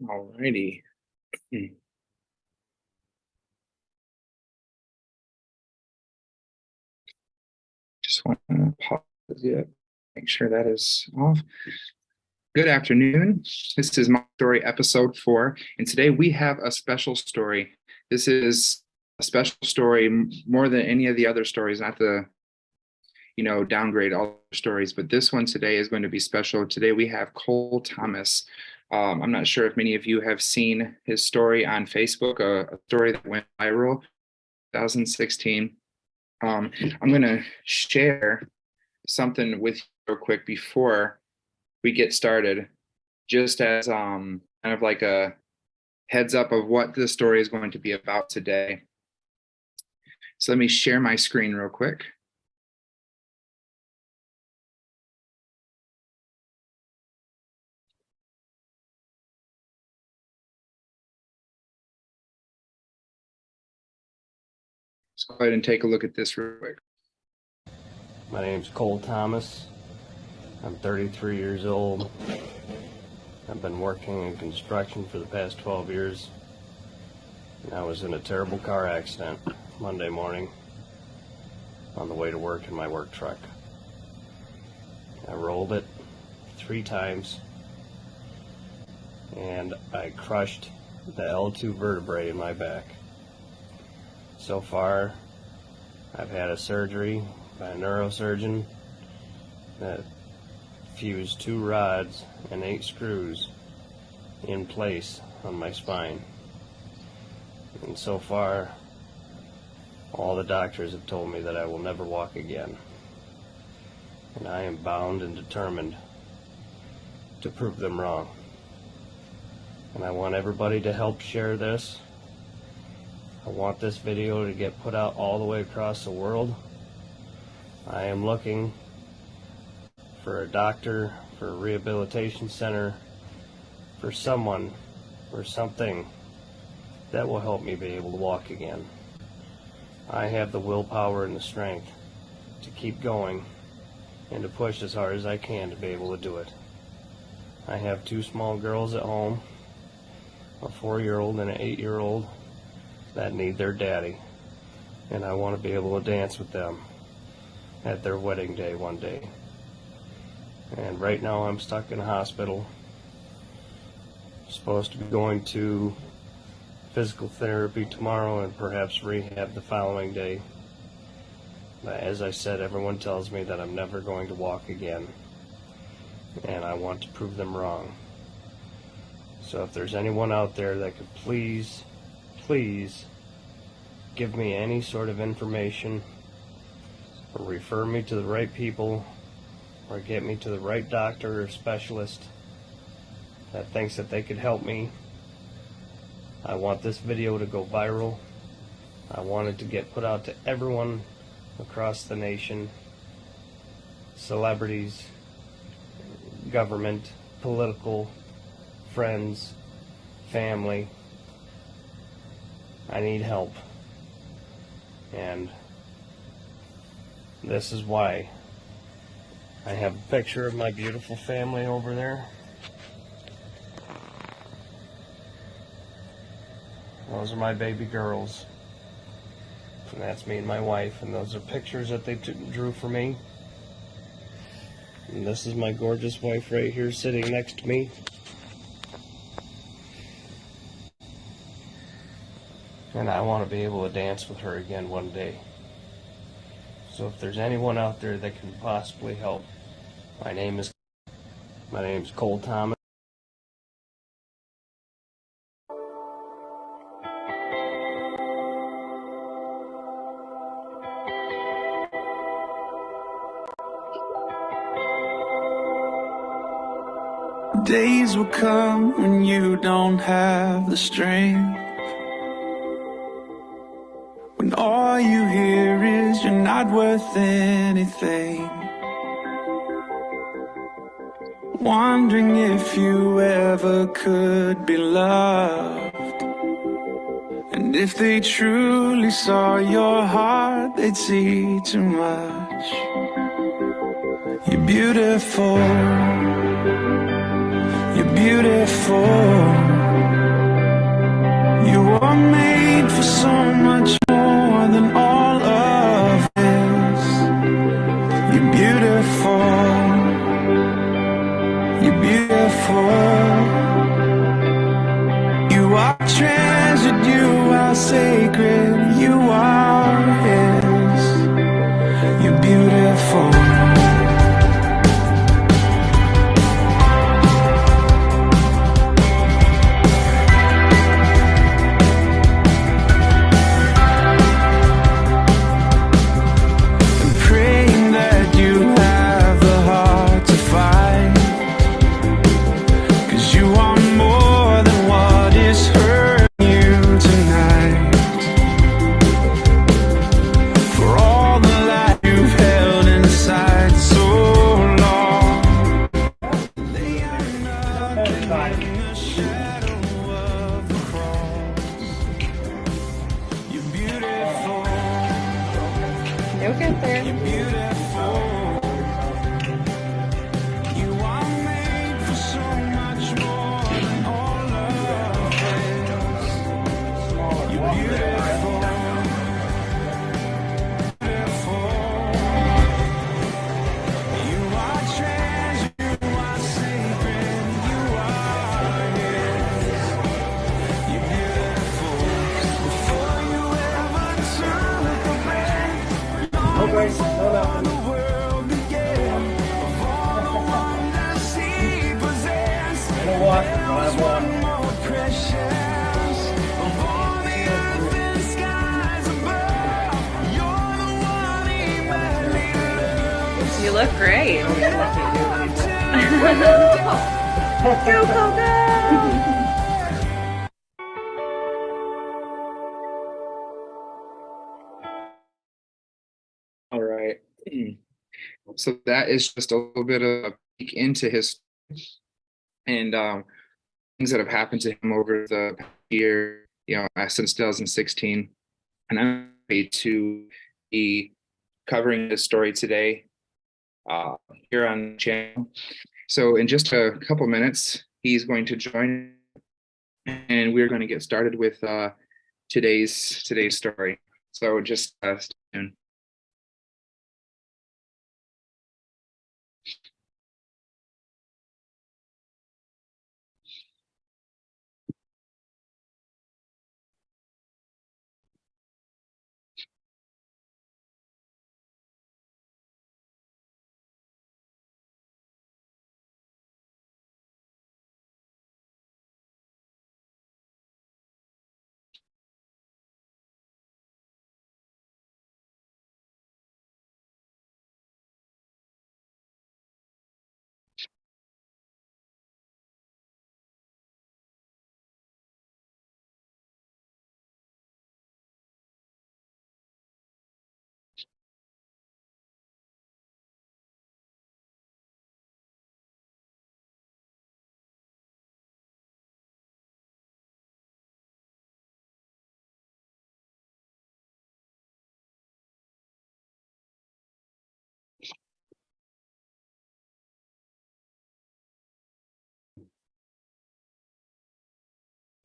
Alrighty. Just want to pause it, make sure that is off. Good afternoon. This is my story episode 4, and today we have a special story. This is a special story more than any of the other stories, not to, downgrade all the stories, but this one today is going to be special. Today we have Cole Thomas. I'm not sure if many of you have seen his story on Facebook, a story that went viral 2016. I'm going to share something with you real quick before we get started, just as kind of like a heads up of what the story is going to be about today. So let me share my screen real quick. Let's go ahead and take a look at this real quick. My name's Cole Thomas. I'm 33 years old. I've been working in construction for the past 12 years. And I was in a terrible car accident Monday morning on the way to work in my work truck. I rolled it 3 times and I crushed the L2 vertebrae in my back. So far, I've had a surgery by a neurosurgeon that fused 2 rods and 8 screws in place on my spine. And so far, all the doctors have told me that I will never walk again. And I am bound and determined to prove them wrong. And I want everybody to help share this. I want this video to get put out all the way across the world. I am looking for a doctor, for a rehabilitation center, for someone or something that will help me be able to walk again. I have the willpower and the strength to keep going and to push as hard as I can to be able to do it. I have 2 small girls at home, a 4-year-old and an 8-year-old that need their daddy, and I want to be able to dance with them at their wedding day one day. And right now I'm stuck in a hospital. Supposed to be going to physical therapy tomorrow and perhaps rehab the following day. But as I said, everyone tells me that I'm never going to walk again, and I want to prove them wrong. So if there's anyone out there that could please give me any sort of information or refer me to the right people or get me to the right doctor or specialist that thinks that they could help me. I want this video to go viral. I want it to get put out to everyone across the nation, celebrities, government, political, friends, family. I need help. And this is why. I have a picture of my beautiful family over there. Those are my baby girls. And that's me and my wife. And those are pictures that they drew for me. And this is my gorgeous wife right here sitting next to me. And I want to be able to dance with her again one day. So if there's anyone out there that can possibly help, my name's Cole Thomas. Days will come when you don't have the strength, when all you hear is you're not worth anything, wondering if you ever could be loved. And if they truly saw your heart, they'd see too much. You're beautiful, You're beautiful. You were made for so much more than all of this. You're beautiful. You're beautiful. You are treasured, you are sacred, you are His. You're beautiful. I'm praying that you have the heart to fight, 'cause you are more than what is hurting you tonight. For all the light you've held inside so long, they are nothing in the shadow of the cross. You're beautiful. You'll get there. You're beautiful. You are made for so much more than all of this. You're beautiful. Beautiful. You are treasure, you are sacred, you are His. You're beautiful. Before you ever took a breath, before the world began, of all the wonders He possessed, there was one more precious. Of all the earth and skies above, you're the one He madly loves. You look great. Go, go, go! All right. So that is just a little bit of a peek into his and things that have happened to him over the past year, since 2016. And I'm happy to be covering this story today here on the channel. So in just a couple minutes, he's going to join, and we're going to get started with today's story. So just stay tuned.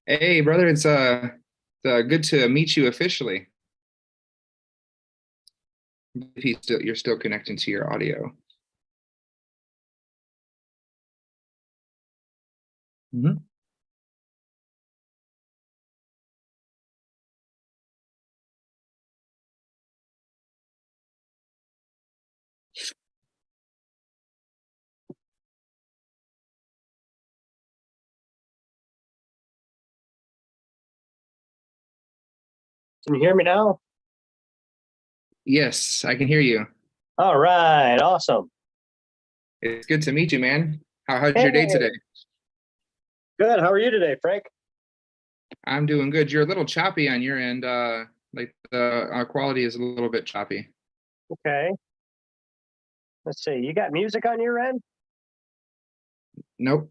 Hey, brother, it's good to meet you officially. If you're still connecting to your audio. Mm-hmm. Can you hear me now? Yes, I can hear you. All right, awesome. It's good to meet you, man. How's your day today? Good. How are you today, Frank? I'm doing good. You're a little choppy on your end. Like the quality is a little bit choppy. Okay. Let's see. You got music on your end? Nope.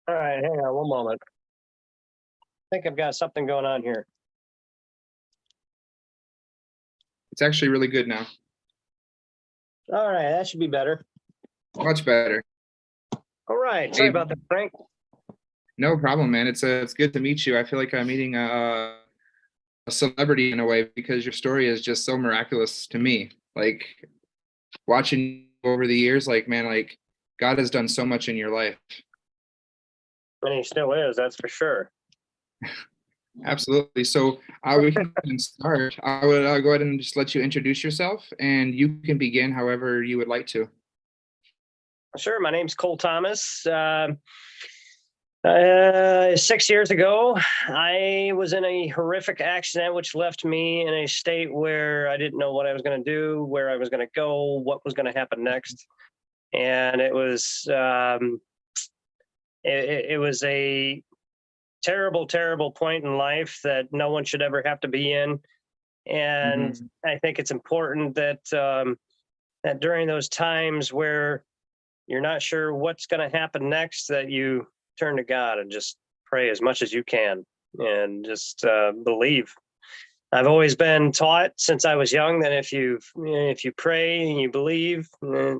All right, hang on one moment. I think I've got something going on here. It's actually really good now. All right, that should be better. Much better. All right. Sorry about that, Frank. No problem, man. It's good to meet you. I feel like I'm meeting a celebrity in a way because your story is just so miraculous to me. Like watching you over the years, like man, like God has done so much in your life. And he still is, that's for sure. Absolutely. So we can go ahead and start. I would go ahead and just let you introduce yourself, and you can begin however you would like to. Sure. My name's Cole Thomas. 6 years ago, I was in a horrific accident, which left me in a state where I didn't know what I was going to do, where I was going to go, what was going to happen next. And it was it was a terrible, terrible point in life that no one should ever have to be in. And I think it's important that that during those times where you're not sure what's going to happen next, that you turn to God and just pray as much as you can and just believe. I've always been taught since I was young that if you pray and you believe,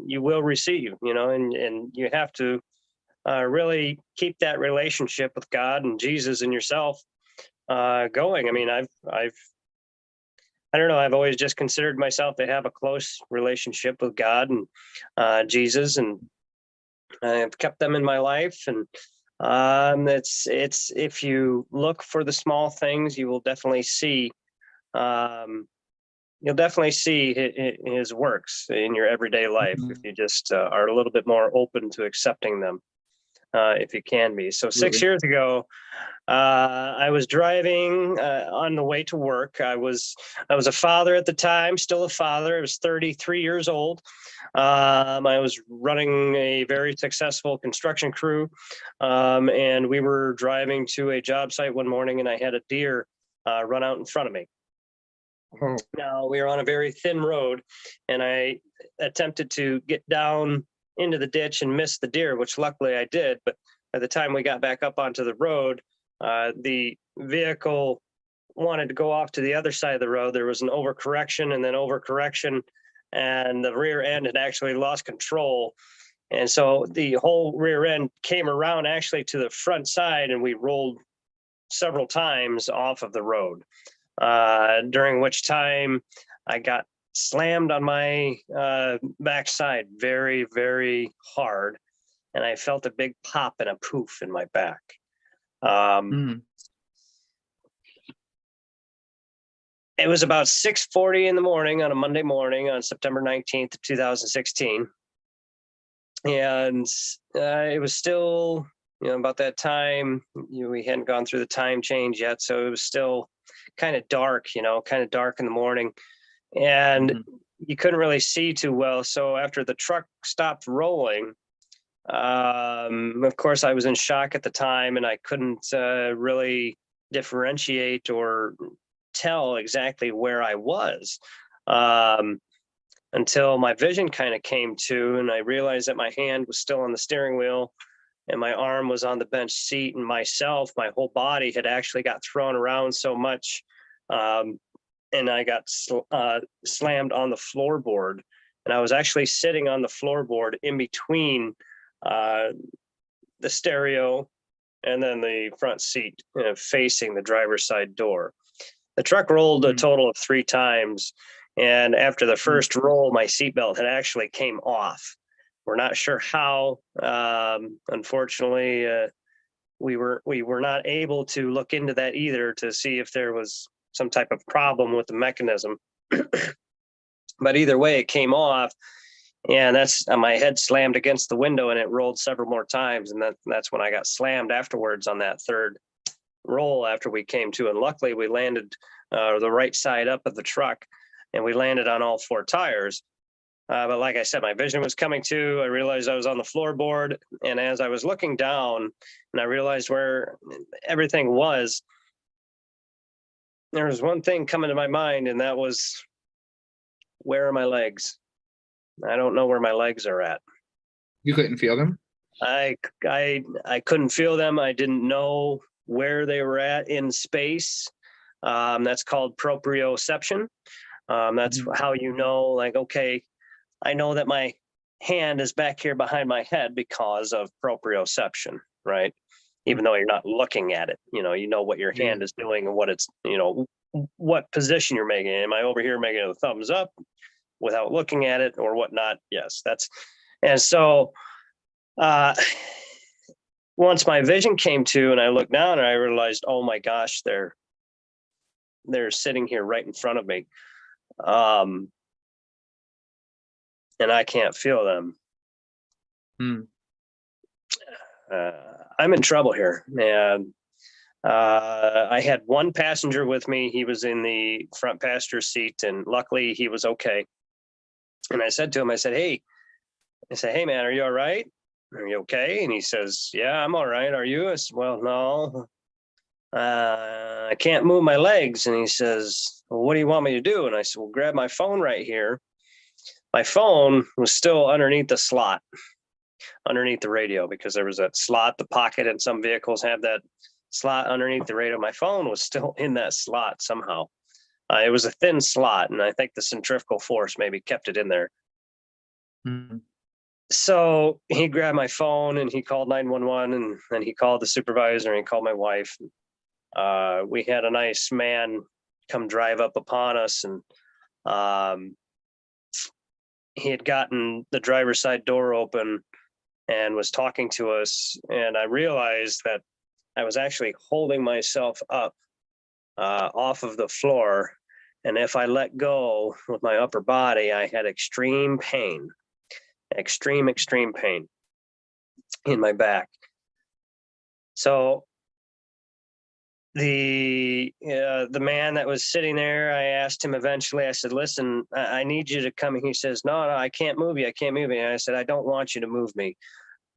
you will receive. And you have to really keep that relationship with God and Jesus and yourself going. I mean, I don't know. I've always just considered myself to have a close relationship with God and Jesus, and I've kept them in my life. And it's if you look for the small things, you will definitely see. You'll definitely see his works in your everyday life if you just are a little bit more open to accepting them, if you can be. So 6 years ago, I was driving on the way to work. I was a father at the time, still a father. I was 33 years old. I was running a very successful construction crew, and we were driving to a job site one morning, and I had a deer run out in front of me. Oh. Now, we were on a very thin road, and I attempted to get down into the ditch and miss the deer, which luckily I did. But by the time we got back up onto the road, the vehicle wanted to go off to the other side of the road. There was an overcorrection and then overcorrection, and the rear end had actually lost control. And so the whole rear end came around actually to the front side, and we rolled several times off of the road, during which time I got slammed on my backside very, very hard. And I felt a big pop and a poof in my back. It was about 6:40 in the morning on a Monday morning on September 19th, 2016. And it was still, about that time, we hadn't gone through the time change yet. So it was still kind of dark, kind of dark in the morning. And you couldn't really see too well. So after the truck stopped rolling, of course, I was in shock at the time, and I couldn't really differentiate or tell exactly where I was until my vision kind of came to, and I realized that my hand was still on the steering wheel and my arm was on the bench seat, and my whole body had actually got thrown around so much, and I got slammed on the floorboard. And I was actually sitting on the floorboard in between the stereo and then the front seat, facing the driver's side door. The truck rolled a total of 3 times. And after the first roll, my seatbelt had actually came off. We're not sure how. Unfortunately, we were not able to look into that either to see if there was some type of problem with the mechanism. But either way, it came off. And that's my head slammed against the window, and it rolled several more times. And that's when I got slammed afterwards on that third roll after we came to. And luckily, we landed the right side up of the truck, and we landed on all 4 tires. But like I said, my vision was coming to. I realized I was on the floorboard. And as I was looking down and I realized where everything was, there was one thing coming to my mind, and that was, where are my legs? I don't know where my legs are at. You couldn't feel them? I couldn't feel them. I didn't know where they were at in space. That's called proprioception. That's how like, okay, I know that my hand is back here behind my head because of proprioception, right? Even though you're not looking at it, you know what your hand is doing and what it's, what position you're making. Am I over here making a thumbs up without looking at it or whatnot? Yes, and so once my vision came to and I looked down and I realized, oh my gosh, they're sitting here right in front of me. And I can't feel them. I'm in trouble here. And I had one passenger with me. He was in the front passenger seat, and luckily he was okay. And I said to him, I said, hey, man, are you all right? Are you okay? And he says, yeah, I'm all right. Are you? I said, well, no, I can't move my legs. And he says, well, what do you want me to do? And I said, well, grab my phone right here. My phone was still underneath the slot, underneath the radio, because there was that slot, the pocket, and some vehicles have that slot underneath the radio. My phone was still in that slot somehow. It was a thin slot, and I think the centrifugal force maybe kept it in there. So he grabbed my phone and he called 911, and then he called the supervisor and he called my wife. We had a nice man come drive up upon us, and he had gotten the driver's side door open and was talking to us. And I realized that I was actually holding myself up off of the floor. And if I let go with my upper body, I had extreme pain in my back. So the man that was sitting there, I asked him eventually, I said, listen, I need you to come. He says, no, I can't move you. And I said, I don't want you to move me.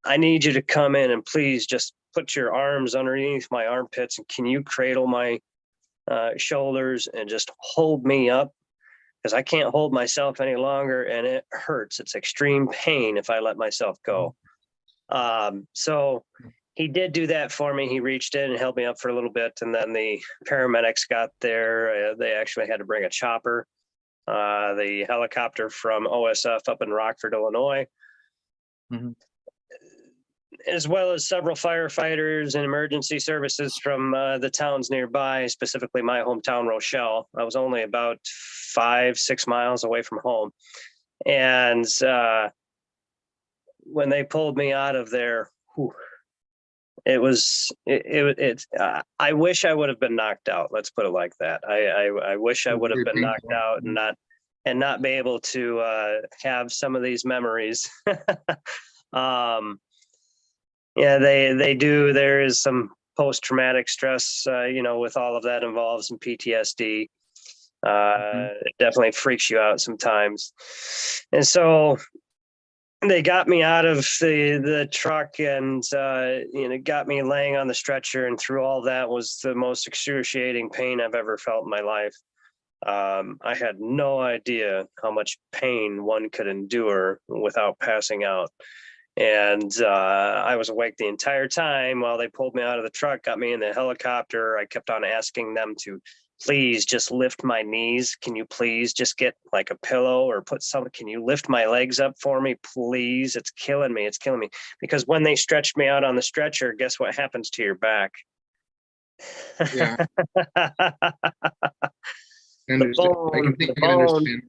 I need you to come in and please just put your arms underneath my armpits, and can you cradle my shoulders and just hold me up? Because I can't hold myself any longer and it hurts. It's extreme pain if I let myself go. So he did do that for me. He reached in and held me up for a little bit, and then the paramedics got there. They actually had to bring a chopper, the helicopter from OSF up in Rockford, Illinois, as well as several firefighters and emergency services from the towns nearby, specifically my hometown, Rochelle. I was only about 5-6 miles away from home. And when they pulled me out of there, I wish I would have been knocked out. Let's put it like that. I wish I would have been knocked out and not be able to have some of these memories. Yeah, they do. There is some post-traumatic stress, with all of that involves some PTSD. It definitely freaks you out sometimes. And so they got me out of the truck and, got me laying on the stretcher, and through all that was the most excruciating pain I've ever felt in my life. I had no idea how much pain one could endure without passing out. And I was awake the entire time while they pulled me out of the truck, got me in the helicopter. I kept on asking them to please just lift my knees. Can you please just get like a pillow or put some, can you lift my legs up for me, please? It's killing me. Because when they stretched me out on the stretcher, guess what happens to your back? Yeah. Understand.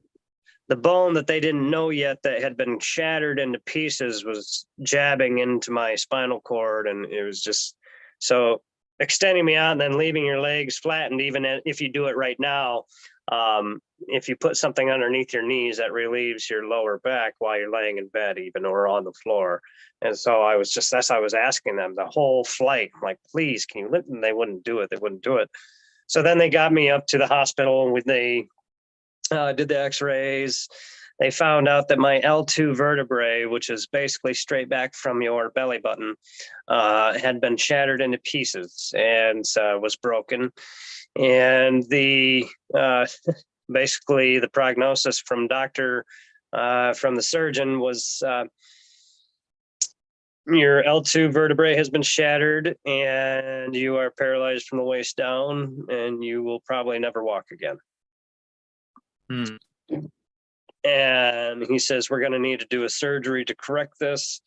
The bone that they didn't know yet that had been shattered into pieces was jabbing into my spinal cord. And it was just so extending me out and then leaving your legs flattened. Even if you do it right now, if you put something underneath your knees, that relieves your lower back while you're laying in bed, even or on the floor. And so I was asking them the whole flight, I'm like, please, can you lift? And they wouldn't do it. So then they got me up to the hospital, and they did the x-rays. They found out that my L2 vertebrae, which is basically straight back from your belly button, had been shattered into pieces and was broken. And basically the prognosis from the surgeon was your L2 vertebrae has been shattered and you are paralyzed from the waist down, and you will probably never walk again. And he says, we're going to need to do a surgery to correct this.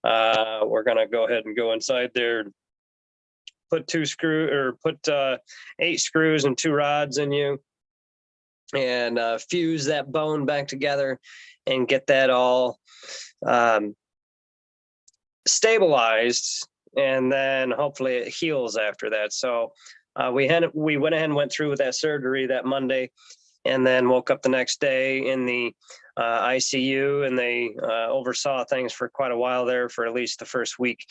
We're going to go ahead and go inside there, put 8 screws and 2 rods in you, and fuse that bone back together and get that all stabilized, and then hopefully it heals after that. So we went ahead and went through with that surgery that Monday, and then woke up the next day in the ICU, and they oversaw things for quite a while there, for at least the first week.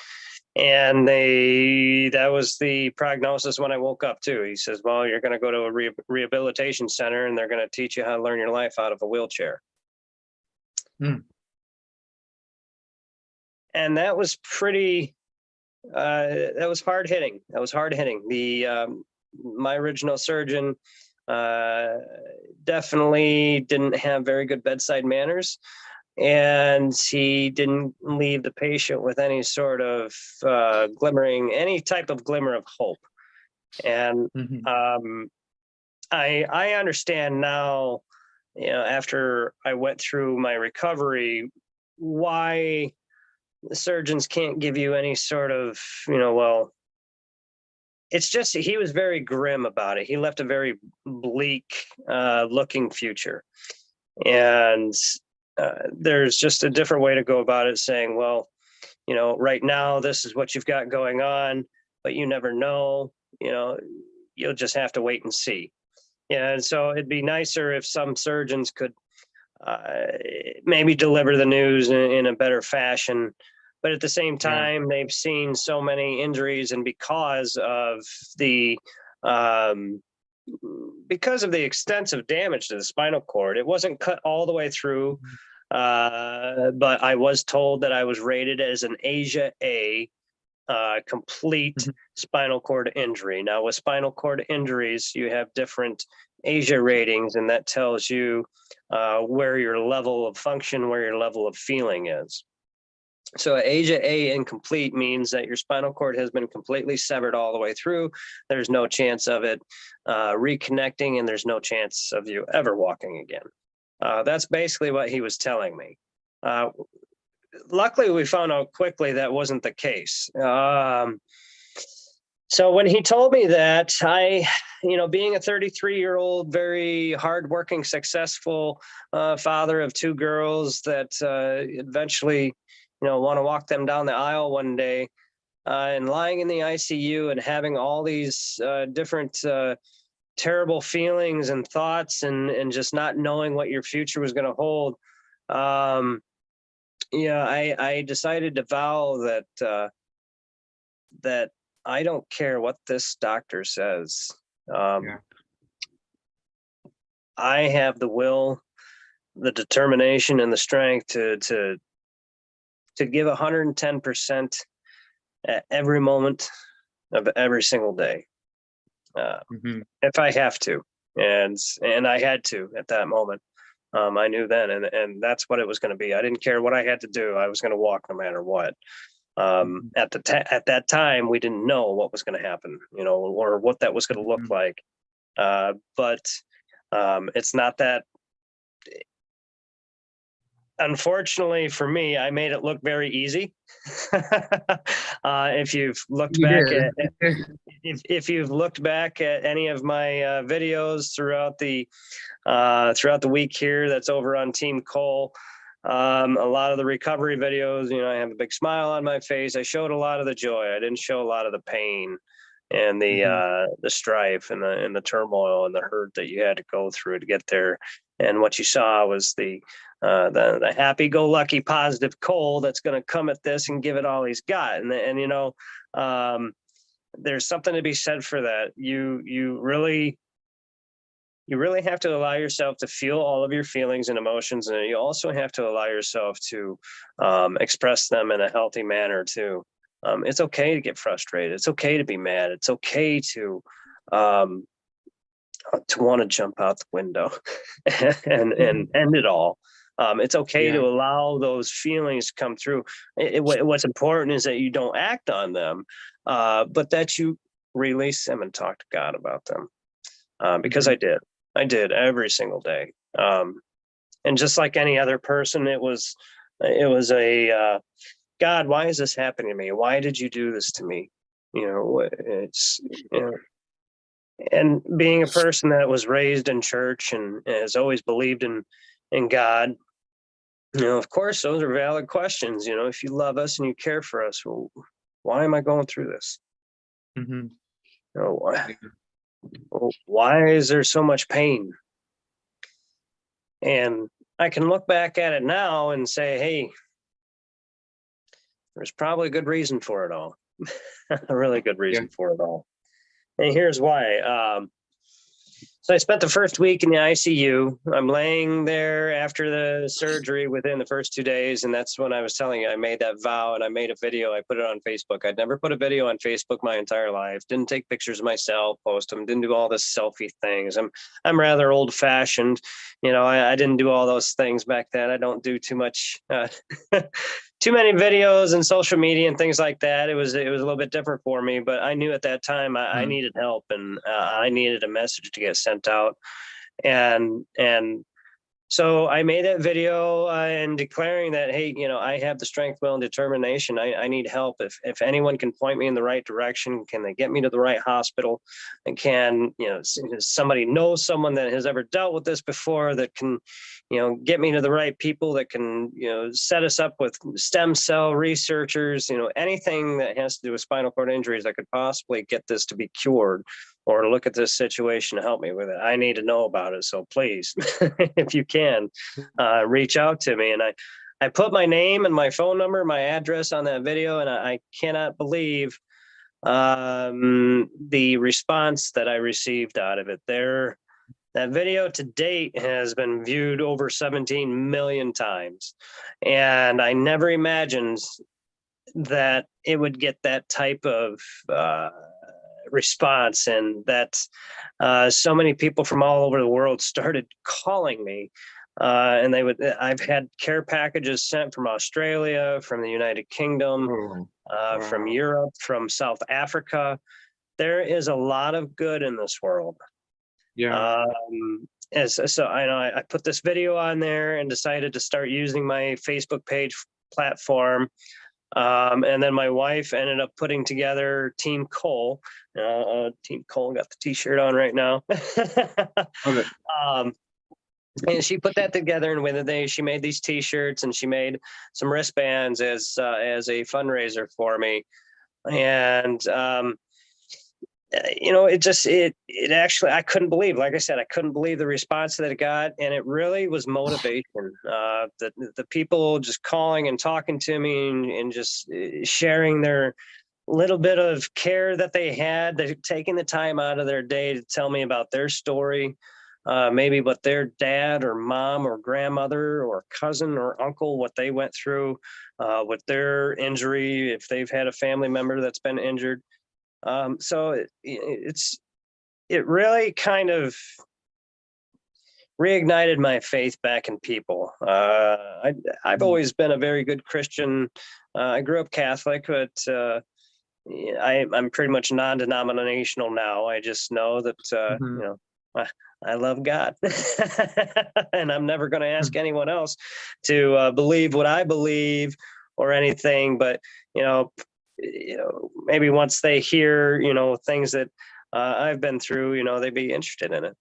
And that was the prognosis when I woke up too. He says, well, you're going to go to a rehabilitation center, and they're going to teach you how to learn your life out of a wheelchair. And that was pretty, that was hard hitting. My original surgeon definitely didn't have very good bedside manners, and he didn't leave the patient with any sort of any type of glimmer of hope. And I understand now, after I went through my recovery, why the surgeons can't give you any sort of, well, it's just, he was very grim about it. He left a very bleak looking future. And there's just a different way to go about it, saying, well, right now, this is what you've got going on, but you never know, you'll just have to wait and see. And so it'd be nicer if some surgeons could maybe deliver the news in a better fashion. But at the same time, they've seen so many injuries, and because of the extensive damage to the spinal cord, it wasn't cut all the way through. But I was told that I was rated as an Asia A, complete spinal cord injury. Now, with spinal cord injuries, you have different Asia ratings, and that tells you where your level of function, where your level of feeling is. So Asia A incomplete means that your spinal cord has been completely severed all the way through. There's no chance of it reconnecting, and there's no chance of you ever walking again. That's basically what he was telling me. Luckily, we found out quickly that wasn't the case. So when he told me that, being a 33-year-old, very hardworking, successful father of 2 girls that eventually, want to walk them down the aisle one day, and lying in the ICU and having all these different terrible feelings and thoughts, and just not knowing what your future was going to hold. I decided to vow that I don't care what this doctor says. I have the will, the determination, and the strength to give 110% at every moment of every single day, if I have to. And I had to at that moment. I knew then, and that's what it was going to be. I didn't care what I had to do. I was going to walk no matter what. At that time, we didn't know what was going to happen, or what that was going to look like. But it's not that. Unfortunately for me, I made it look very easy. If you've looked if you've looked back at any of my videos throughout the week here, that's over on Team Cole. A lot of the recovery videos, I have a big smile on my face. I showed a lot of the joy. I didn't show a lot of the pain and the strife and the turmoil and the hurt that you had to go through to get there. And what you saw was the happy-go-lucky, positive Cole that's going to come at this and give it all he's got. And there's something to be said for that. You really have to allow yourself to feel all of your feelings and emotions, and you also have to allow yourself to express them in a healthy manner too. It's okay to get frustrated. It's okay to be mad. It's okay to want to jump out the window and end it all. It's okay to allow those feelings to come through. What's important is that you don't act on them, but that you release them and talk to God about them. Because I did every single day. And just like any other person, it was a God, why is this happening to me? Why did you do this to me? You know, it's you know, and being a person that was raised in church and has always believed in God, you know, of course, those are valid questions. You know, if you love us and you care for us, well, why am I going through this? Mm-hmm. You know, why is there so much pain? And I can look back at it now and say, hey, there's probably a good reason for it all. A really good reason for it all. And here's why. So I spent the first week in the ICU. I'm laying there after the surgery within the first 2 days. And that's when I was telling you, I made that vow and I made a video. I put it on Facebook. I'd never put a video on Facebook my entire life. Didn't take pictures of myself, post them, didn't do all this selfie things. I'm rather old fashioned. You know, I didn't do all those things back then. I don't do too much, too many videos and social media and things like that. It was a little bit different for me, but I knew at that time I needed help and I needed a message to get sent out. And so I made that video and declaring that, hey, you know, I have the strength, will, and determination. I need help. If anyone can point me in the right direction, can they get me to the right hospital? And can, you know, somebody know someone that has ever dealt with this before that can, you know, get me to the right people that can, you know, set us up with stem cell researchers, you know, anything that has to do with spinal cord injuries that could possibly get this to be cured or look at this situation to help me with it. I need to know about it. So please, if you can, reach out to me. And I put my name and my phone number, my address on that video, and I cannot believe the response that I received out of it. That video to date has been viewed over 17 million times. And I never imagined that it would get that type of response, and that so many people from all over the world started calling me. And I've had care packages sent from Australia, from the United Kingdom, from Europe, from South Africa. There is a lot of good in this world. Yeah. So I know I put this video on there and decided to start using my Facebook page platform. And then my wife ended up putting together Team Cole. Team Cole got the T-shirt on right now. Okay. And she put that together, and she made these T-shirts, and she made some wristbands as a fundraiser for me. And you know, it actually, I couldn't believe, like I said, I couldn't believe the response that it got. And it really was motivation. The people just calling and talking to me and just sharing their little bit of care that they had. They're taking the time out of their day to tell me about their story, maybe what their dad or mom or grandmother or cousin or uncle, what they went through with their injury, if they've had a family member that's been injured. So it really kind of reignited my faith back in people. I've always been a very good Christian. I grew up Catholic, but I'm pretty much non-denominational now. I just know that you know, I love God, and I'm never going to ask anyone else to believe what I believe or anything. But you know, maybe once they hear, you know, things that I've been through, you know, they'd be interested in it.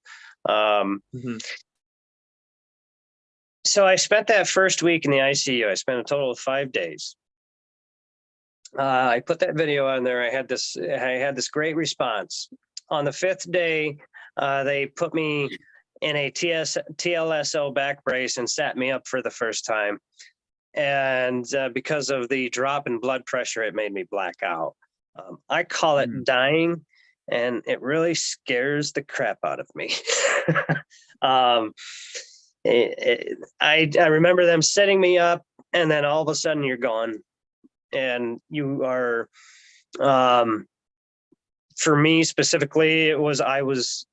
So I spent that first week in the ICU. I spent a total of 5 days. I put that video on there. I had this great response. On the 5th day, they put me in a TLSO back brace and sat me up for the first time. And because of the drop in blood pressure, it made me black out. I call it dying, and it really scares the crap out of me. I remember them setting me up, and then all of a sudden you're gone, and you are. For me specifically, I was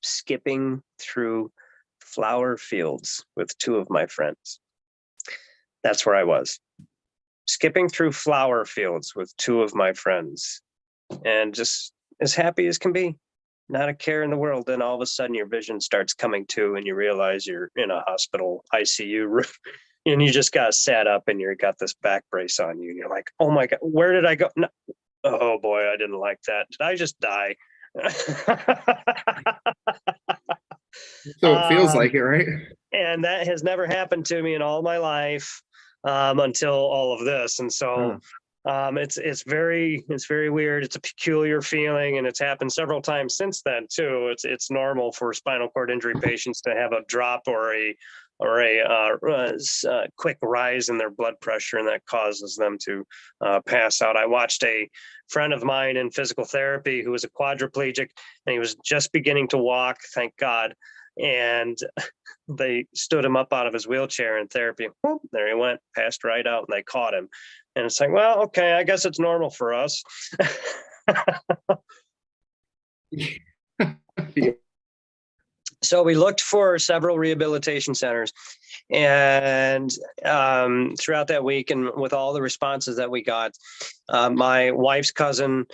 skipping through flower fields with 2 of my friends. That's where I was, skipping through flower fields with 2 of my friends, and just as happy as can be. not a care in the world. Then all of a sudden your vision starts coming to, and you realize you're in a hospital ICU room, and you just got sat up, and you got this back brace on you, and you're like, oh my God, where did I go? No. Oh boy, I didn't like that. Did I just die? So it feels Um, like it, right? and that has never happened to me in all my life, until all of this. And so it's very weird. It's a peculiar feeling, and it's happened several times since then too. It's normal for spinal cord injury patients to have a drop or a quick rise in their blood pressure, and that causes them to pass out. I watched a friend of mine in physical therapy who was a quadriplegic, and he was just beginning to walk, thank God. And they stood him up out of his wheelchair in therapy. Whoop, there he went, passed right out, and they caught him. And it's like, well, okay, I guess it's normal for us. So we looked for several rehabilitation centers, and throughout that week, and with all the responses that we got, my wife's cousin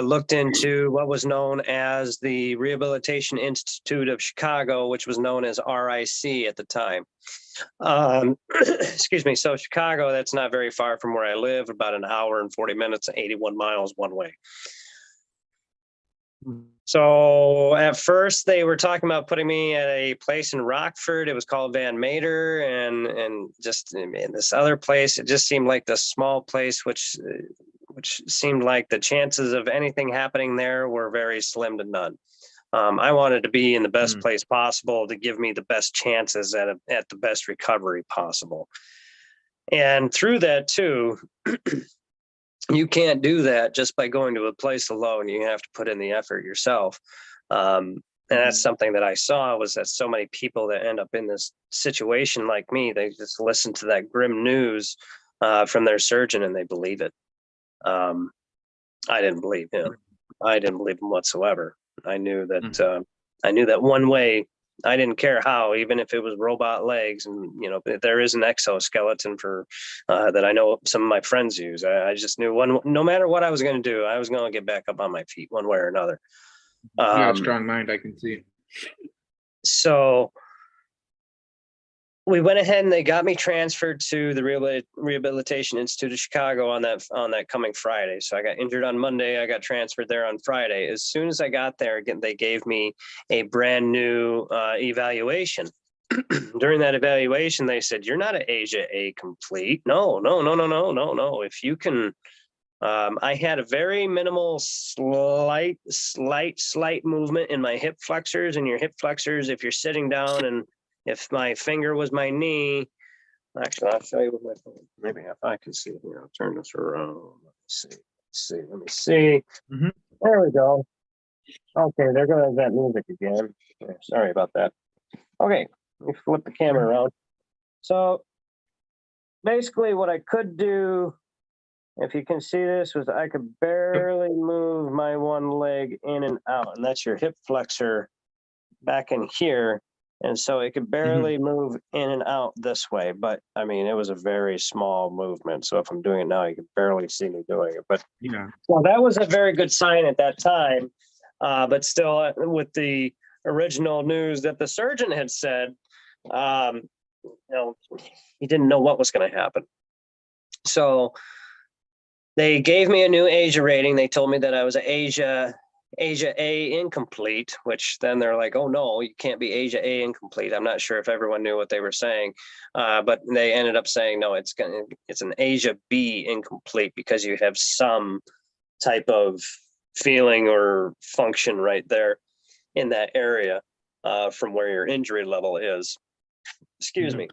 looked into what was known as the Rehabilitation Institute of Chicago, which was known as RIC at the time. Excuse me. So Chicago, that's not very far from where I live, about an hour and 40 minutes, 81 miles one way. So at first they were talking about putting me at a place in Rockford. It was called Van Mater, and just in this other place, it just seemed like this small place, which seemed like the chances of anything happening there were very slim to none. I wanted to be in the best place possible to give me the best chances at the best recovery possible. And through that too, you can't do that just by going to a place alone. You have to put in the effort yourself. And that's something that I saw, was that so many people that end up in this situation like me, they just listen to that grim news from their surgeon and they believe it. I didn't believe him. I didn't believe him whatsoever. I knew that one way. I didn't care how, even if it was robot legs, and there is an exoskeleton for that I know some of my friends use. I just knew no matter what I was going to do, I was going to get back up on my feet one way or another. You got a strong mind, I can see. So we went ahead and they got me transferred to the Rehabilitation Institute of Chicago on that coming Friday. So I got injured on Monday. I got transferred there on Friday. As soon as I got there, again, they gave me a brand new evaluation. During that evaluation, they said, "You're not an Asia A complete. No. If you can." I had a very minimal, slight movement in my hip flexors, and your hip flexors, if you're sitting down, and if my finger was my knee, actually, I'll show you with my phone. Maybe if I can see here, I'll turn this around. Let me see. Mm-hmm. There we go. Okay, there goes that music again. Sorry about that. Okay, let me flip the camera around. So basically what I could do, if you can see this, was I could barely move my one leg in and out, and that's your hip flexor back in here. And so it could barely move in and out this way. But I mean, it was a very small movement. So if I'm doing it now, you can barely see me doing it. But well, that was a very good sign at that time. But still, with the original news that the surgeon had said, he didn't know what was going to happen. So they gave me a new Asia rating. They told me that I was an Asia A incomplete, which then they're like, oh no, you can't be Asia A incomplete. I'm not sure if everyone knew what they were saying, but they ended up saying, no, it's an Asia B incomplete because you have some type of feeling or function right there in that area from where your injury level is. Excuse me.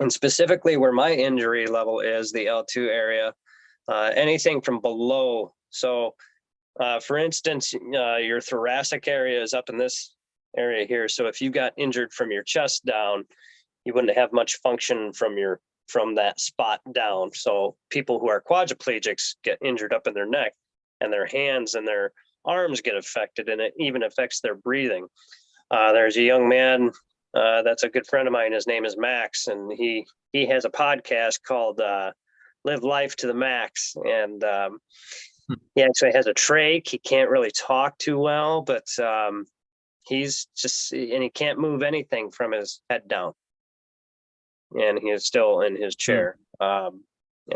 And specifically where my injury level is, the L2 area, anything from below. So for instance, your thoracic area is up in this area here. So if you got injured from your chest down, you wouldn't have much function from that spot down. So people who are quadriplegics get injured up in their neck, and their hands and their arms get affected, and it even affects their breathing. There's a young man that's a good friend of mine. His name is Max, and he has a podcast called Live Life to the Max. And He actually has a trach. He can't really talk too well, but he's just, and he can't move anything from his head down. And he is still in his chair. And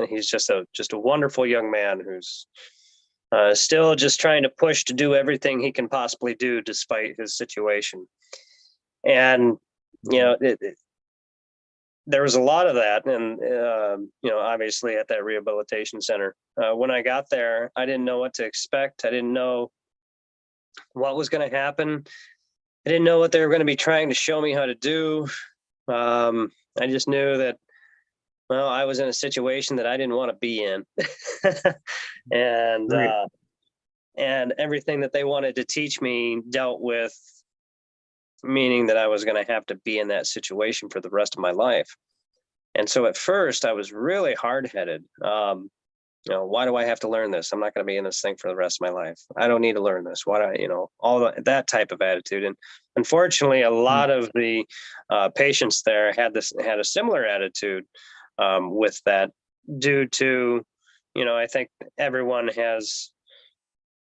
he's just a wonderful young man who's still just trying to push to do everything he can possibly do despite his situation. And there was a lot of that, and obviously at that rehabilitation center. When I got there, I didn't know what to expect. I didn't know what was going to happen. I didn't know what they were going to be trying to show me how to do. I just knew that, well, I was in a situation that I didn't want to be in, and Right. And everything that they wanted to teach me dealt with meaning that I was going to have to be in that situation for the rest of my life. And so at first I was really hard-headed. Why do I have to learn this? I'm not going to be in this thing for the rest of my life. I don't need to learn this. Why do I, all that type of attitude. And unfortunately, a lot of the patients there had a similar attitude with that, due to, I think everyone has,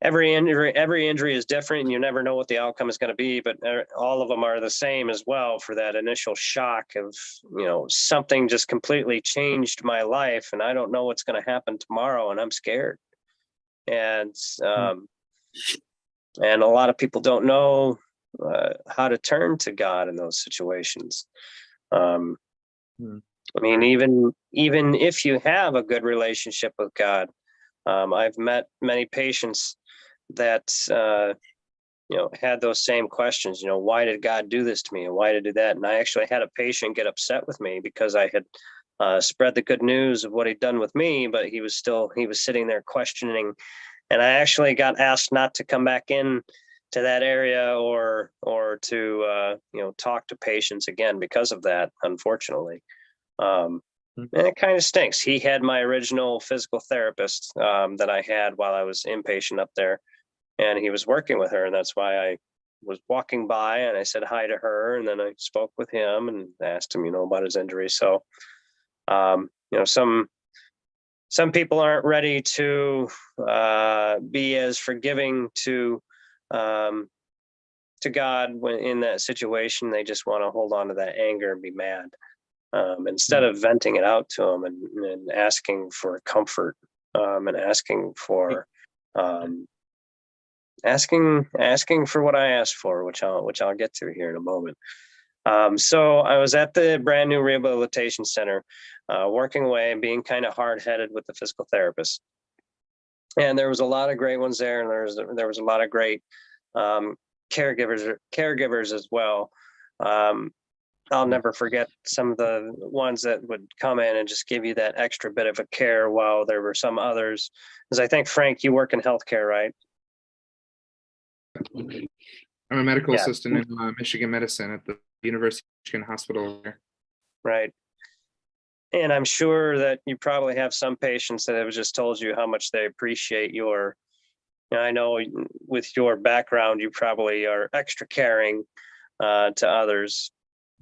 every injury is different, and you never know what the outcome is going to be, but all of them are the same as well, for that initial shock of, something just completely changed my life and I don't know what's going to happen tomorrow and I'm scared. And and a lot of people don't know how to turn to God in those situations. I mean, even if you have a good relationship with God, I've met many patients that had those same questions. Why did God do this to me, and why did he do that? And I actually had a patient get upset with me because I had spread the good news of what he'd done with me, but he was sitting there questioning. And I actually got asked not to come back in to that area or to talk to patients again because of that, unfortunately. And it kind of stinks. He had my original physical therapist that I had while I was inpatient up there, and he was working with her. And that's why I was walking by and I said hi to her. And then I spoke with him and asked him, about his injury. So, some people aren't ready to be as forgiving to God when in that situation. They just want to hold on to that anger and be mad. Instead of venting it out to him and asking for comfort, and asking for asking for what I asked for, which I'll get to here in a moment. So I was at the brand new rehabilitation center, working away and being kind of hard-headed with the physical therapist. And there was a lot of great ones there, and there was a lot of great caregivers as well. I'll never forget some of the ones that would come in and just give you that extra bit of a care, while there were some others. Because I think, Frank, you work in healthcare, right? I'm a medical Yeah. assistant in Michigan medicine at the University of Michigan Hospital there. Right. And I'm sure that you probably have some patients that have just told you how much they appreciate your, I know with your background, you probably are extra caring to others.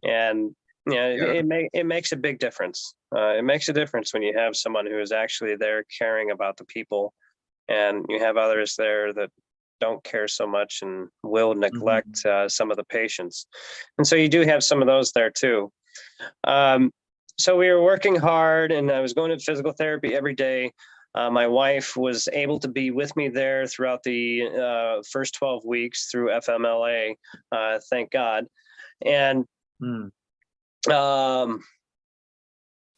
And it makes a big difference. It makes a difference when you have someone who is actually there caring about the people, and you have others there that don't care so much and will neglect some of the patients. And so you do have some of those there too. So we were working hard, and I was going to physical therapy every day. My wife was able to be with me there throughout the first 12 weeks through FMLA, thank God. And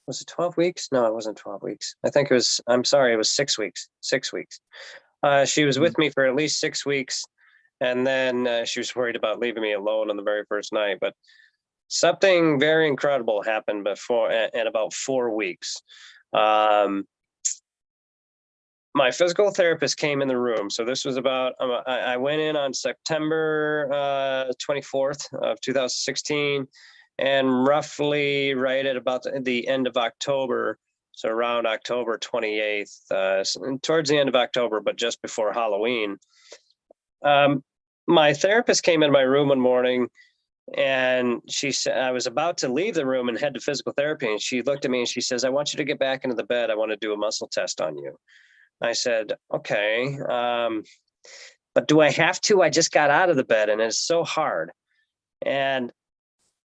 was it 12 weeks? No, it wasn't 12 weeks. I think it was, I'm sorry, it was 6 weeks. 6 weeks. She was with me for at least 6 weeks. And then she was worried about leaving me alone on the very first night. But something very incredible happened before, in about 4 weeks. My physical therapist came in the room. So this was about, I went in on September 24th of 2016, and roughly right at about the end of October, so around October 28th, towards the end of October, but just before Halloween, my therapist came in my room one morning, and she said, I was about to leave the room and head to physical therapy, and she looked at me and she says, "I want you to get back into the bed. I want to do a muscle test on you." I said, okay, but do I have to? I just got out of the bed and it's so hard. And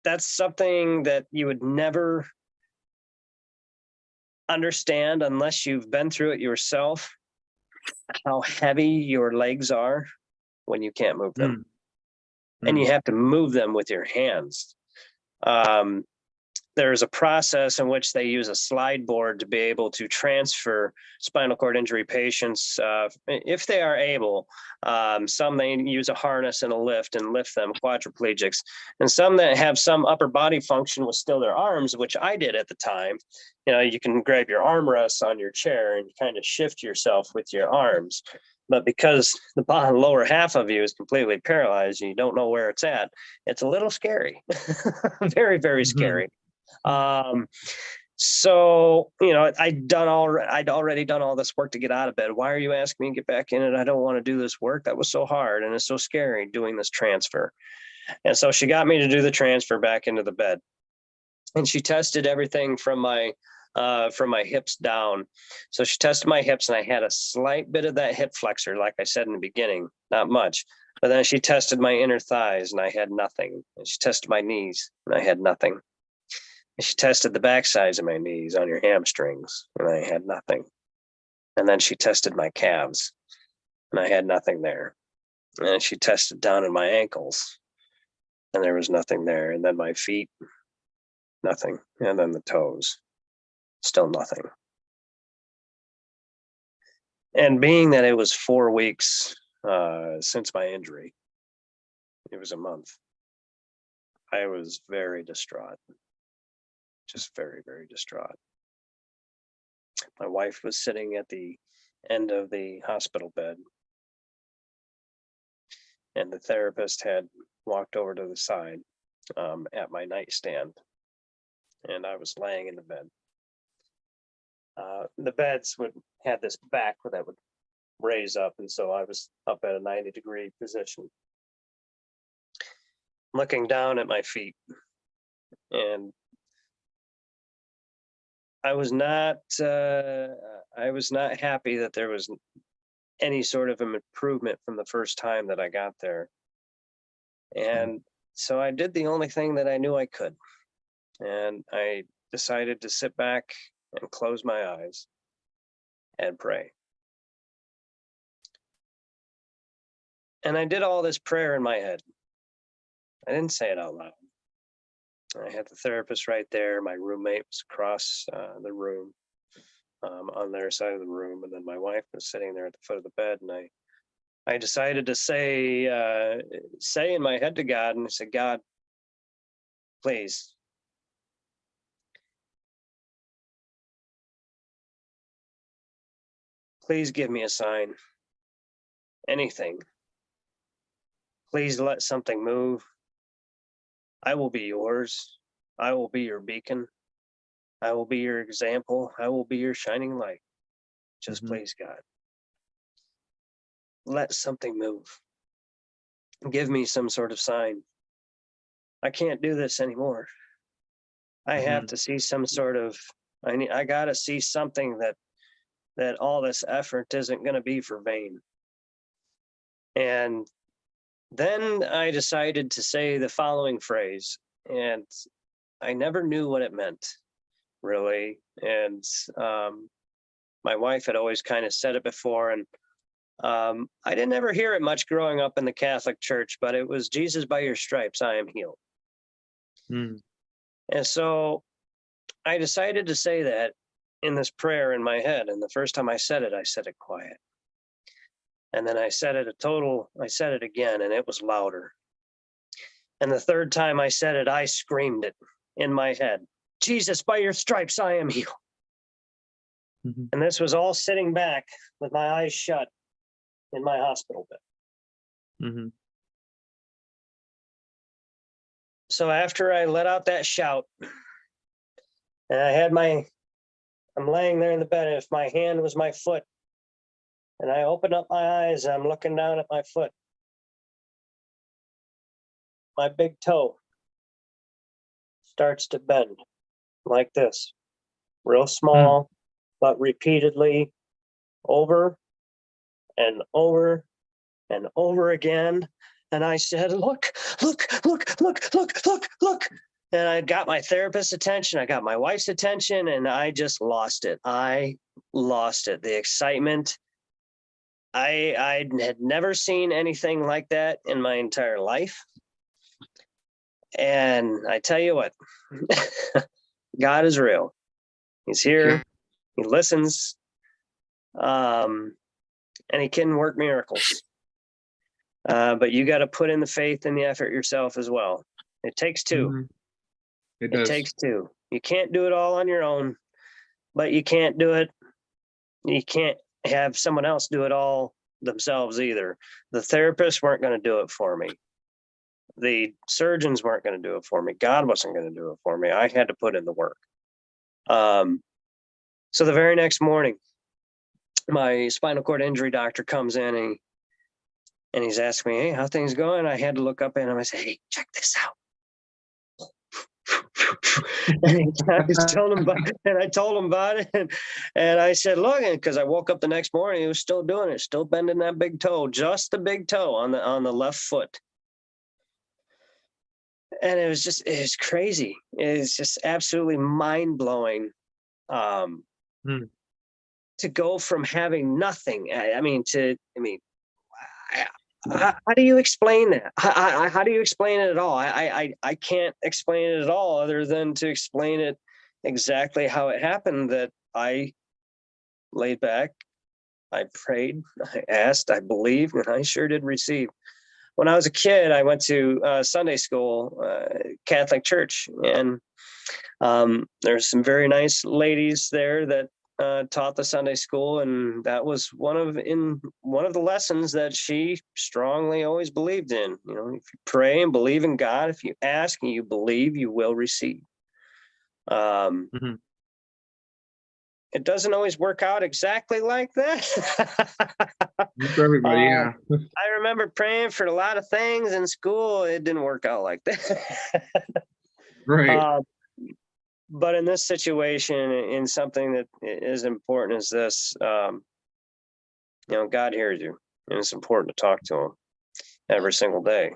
that's something that you would never understand unless you've been through it yourself, how heavy your legs are when you can't move them. And you have to move them with your hands. There's a process in which they use a slide board to be able to transfer spinal cord injury patients, if they are able. Some they use a harness and a lift and lift them, quadriplegics, and some that have some upper body function with still their arms, which I did at the time. You know, you can grab your armrests on your chair and kind of shift yourself with your arms. But because the bottom lower half of you is completely paralyzed and you don't know where it's at, it's a little scary. Very, very scary. So, you know, I'd already done all this work to get out of bed. Why are you asking me to get back in it? I don't want to do this work. That was so hard. And it's so scary doing this transfer. And so she got me to do the transfer back into the bed. And she tested everything from my hips down. So she tested my hips and I had a slight bit of that hip flexor, like I said in the beginning, not much. But then she tested my inner thighs and I had nothing. And she tested my knees and I had nothing. And she tested the back sides of my knees on your hamstrings, and I had nothing. And then she tested my calves, and I had nothing there. And she tested down in my ankles, and there was nothing there. And then my feet, nothing. And then the toes, still nothing. And being that it was 4 weeks since my injury, it was a month, I was very distraught. Just very, very distraught. My wife was sitting at the end of the hospital bed, and the therapist had walked over to the side at my nightstand, and I was laying in the bed. The beds had this back that would raise up, and so I was up at a 90-degree position, looking down at my feet, and I was not happy that there was any sort of improvement from the first time that I got there. And so I did the only thing that I knew I could. And I decided to sit back and close my eyes and pray. And I did all this prayer in my head. I didn't say it out loud. I had the therapist right there. My roommate was across the room on their side of the room. And then my wife was sitting there at the foot of the bed. And I decided to say in my head to God, and I said, God, please, please give me a sign, anything. Please let something move. I will be yours. I will be your beacon. I will be your example. I will be your shining light. Just please, God. Let something move. Give me some sort of sign. I can't do this anymore. I have to see some sort of, I gotta see something that all this effort isn't gonna be for vain. And then I decided to say the following phrase, and I never knew what it meant, really. And my wife had always kind of said it before, and I didn't ever hear it much growing up in the Catholic Church, but it was, Jesus, by your stripes, I am healed. And so I decided to say that in this prayer in my head. And the first time I said it quiet. And then I said it again, and it was louder. And the third time I said it, I screamed it in my head. Jesus, by your stripes, I am healed. And this was all sitting back with my eyes shut in my hospital bed. So after I let out that shout, and I'm laying there in the bed, if my hand was my foot, and I open up my eyes and I'm looking down at my foot. My big toe starts to bend like this, real small, but repeatedly over and over and over again. And I said, look, look, look, look, look, look, look. And I got my therapist's attention. I got my wife's attention, and I just lost it. I lost it. The excitement. I had never seen anything like that in my entire life. And I tell you what, God is real. He's here. He listens. And he can work miracles. But you got to put in the faith and the effort yourself as well. It takes two. Mhm. It It does. takes two. You can't do it all on your own, but you can't do it. You can't have someone else do it all themselves either. The therapists weren't going to do it for me. The surgeons weren't going to do it for me. God wasn't going to do it for me. I had to put in the work. So the very next morning, my spinal cord injury doctor comes in and he's asking me, hey, how things going? I had to look up at him. I said, hey, check this out. And I told him about it. And I said, look, because I woke up the next morning, he was still doing it, still bending that big toe, just the big toe on the left foot. And it was crazy. It was just absolutely mind blowing. To go from having nothing. How do you explain that? How do you explain it at all? I can't explain it at all other than to explain it exactly how it happened, that I laid back, I prayed, I asked, I believed, and I sure did receive. When I was a kid, I went to Sunday school, Catholic church, and there's some very nice ladies there that taught the Sunday school, and that was one of the lessons that she strongly always believed in. You know, if you pray and believe in God, if you ask and you believe, you will receive. It doesn't always work out exactly like that. For everybody, yeah. I remember praying for a lot of things in school. It didn't work out like that. Right. But in this situation, in something that is important as this, God hears you, and it's important to talk to him every single day.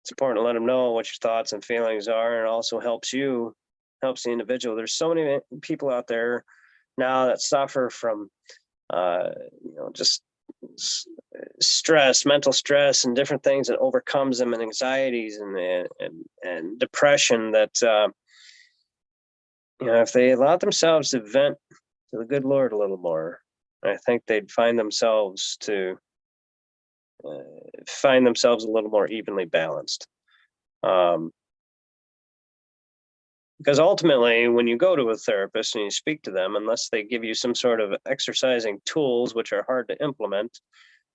It's important to let him know what your thoughts and feelings are, and it also helps the individual. There's so many people out there now that suffer from, just stress, mental stress, and different things that overcomes them, and anxieties and depression that, if they allowed themselves to vent to the good Lord a little more, I think they'd find themselves a little more evenly balanced. Because ultimately, when you go to a therapist and you speak to them, unless they give you some sort of exercising tools, which are hard to implement,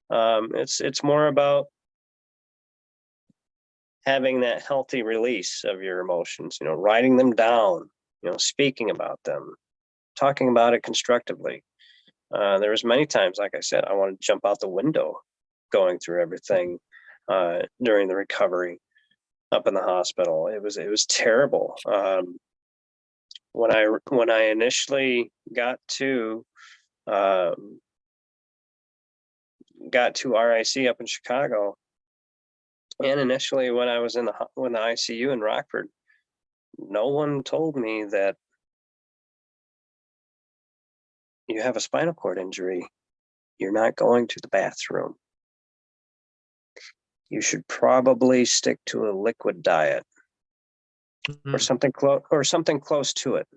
it's more about having that healthy release of your emotions, writing them down, speaking about them, talking about it constructively. There was many times, like I said, I wanted to jump out the window going through everything during the recovery up in the hospital. It was terrible. When I initially got to RIC up in Chicago, and initially when I was in the ICU in Rockford, no one told me that you have a spinal cord injury, you're not going to the bathroom. You should probably stick to a liquid diet or something close to it.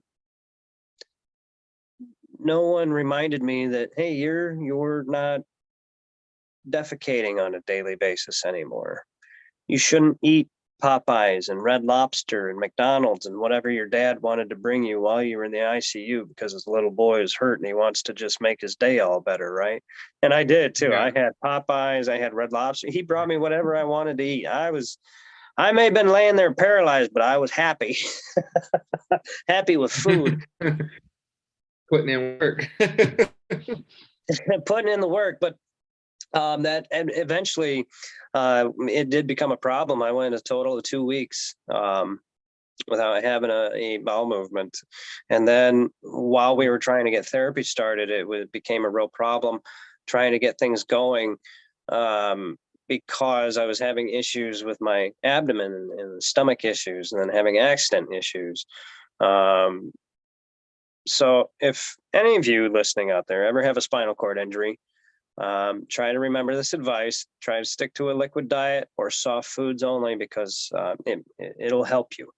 No one reminded me that, hey, you're not defecating on a daily basis anymore. You shouldn't eat Popeyes and Red Lobster and McDonald's and whatever your dad wanted to bring you while you were in the ICU because his little boy is hurt and he wants to just make his day all better, right? And I did too. Yeah. I had Popeyes, I had Red Lobster. He brought me whatever I wanted to eat. I may have been laying there paralyzed, but I was happy. Happy with food. Putting in work. Putting in the work, but that and eventually it did become a problem. I went a total of 2 weeks without having a bowel movement. And then while we were trying to get therapy started, became a real problem trying to get things going, because I was having issues with my abdomen and stomach issues, and then having accident issues. So if any of you listening out there ever have a spinal cord injury, try to remember this advice. Try to stick to a liquid diet or soft foods only, because it'll help you.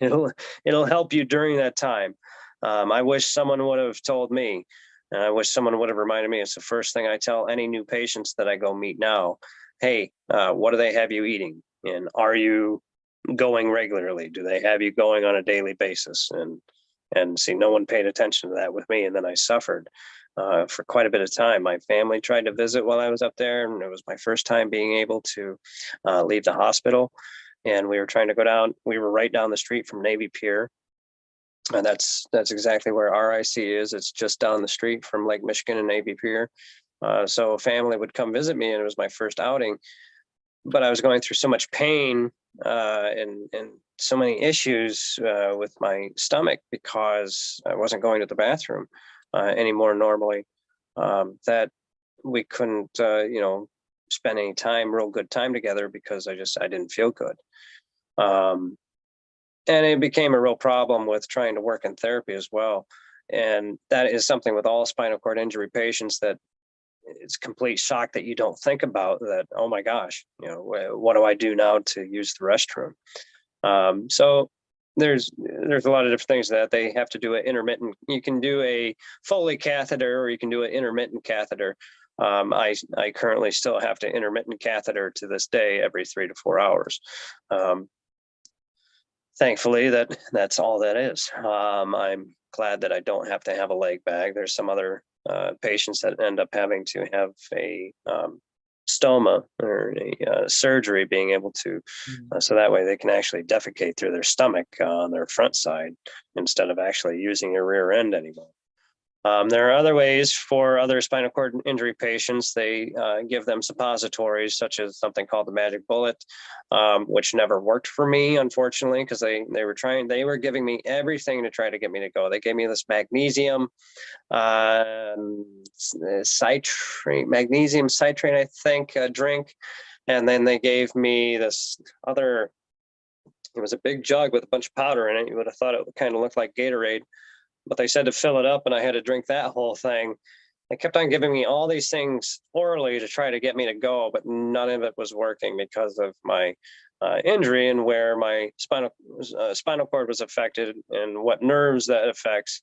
It'll help you during that time. I wish someone would have told me, and I wish someone would have reminded me. It's the first thing I tell any new patients that I go meet now. Hey, what do they have you eating? And are you going regularly? Do they have you going on a daily basis? And see, no one paid attention to that with me, and then I suffered for quite a bit of time. My family tried to visit while I was up there, and it was my first time being able to leave the hospital. And we were trying to go down. We were right down the street from Navy Pier, and that's exactly where RIC is. It's just down the street from Lake Michigan and Navy Pier. So a family would come visit me, and it was my first outing. But I was going through so much pain and so many issues with my stomach, because I wasn't going to the bathroom anymore normally, that we couldn't, spend any real good time together, because I didn't feel good. And it became a real problem with trying to work in therapy as well. And that is something with all spinal cord injury patients, that it's complete shock that you don't think about that. Oh my gosh, what do I do now to use the restroom? So there's a lot of different things that they have to do. You can do a Foley catheter, or you can do an intermittent catheter. I currently still have to intermittent catheter to this day every 3 to 4 hours. Thankfully, that's all that is. I'm glad that I don't have to have a leg bag. There's some other patients that end up having to have a stoma or a surgery, being able to, so that way they can actually defecate through their stomach on their front side, instead of actually using your rear end anymore. There are other ways for other spinal cord injury patients. They give them suppositories, such as something called the magic bullet, which never worked for me, unfortunately, because they were giving me everything to try to get me to go. They gave me this magnesium magnesium citrate, I think, drink. And then they gave me this other, it was a big jug with a bunch of powder in it. You would have thought it kind of looked like Gatorade, but they said to fill it up, and I had to drink that whole thing. They kept on giving me all these things orally to try to get me to go, but none of it was working because of my injury, and where my spinal cord was affected, and what nerves that affects.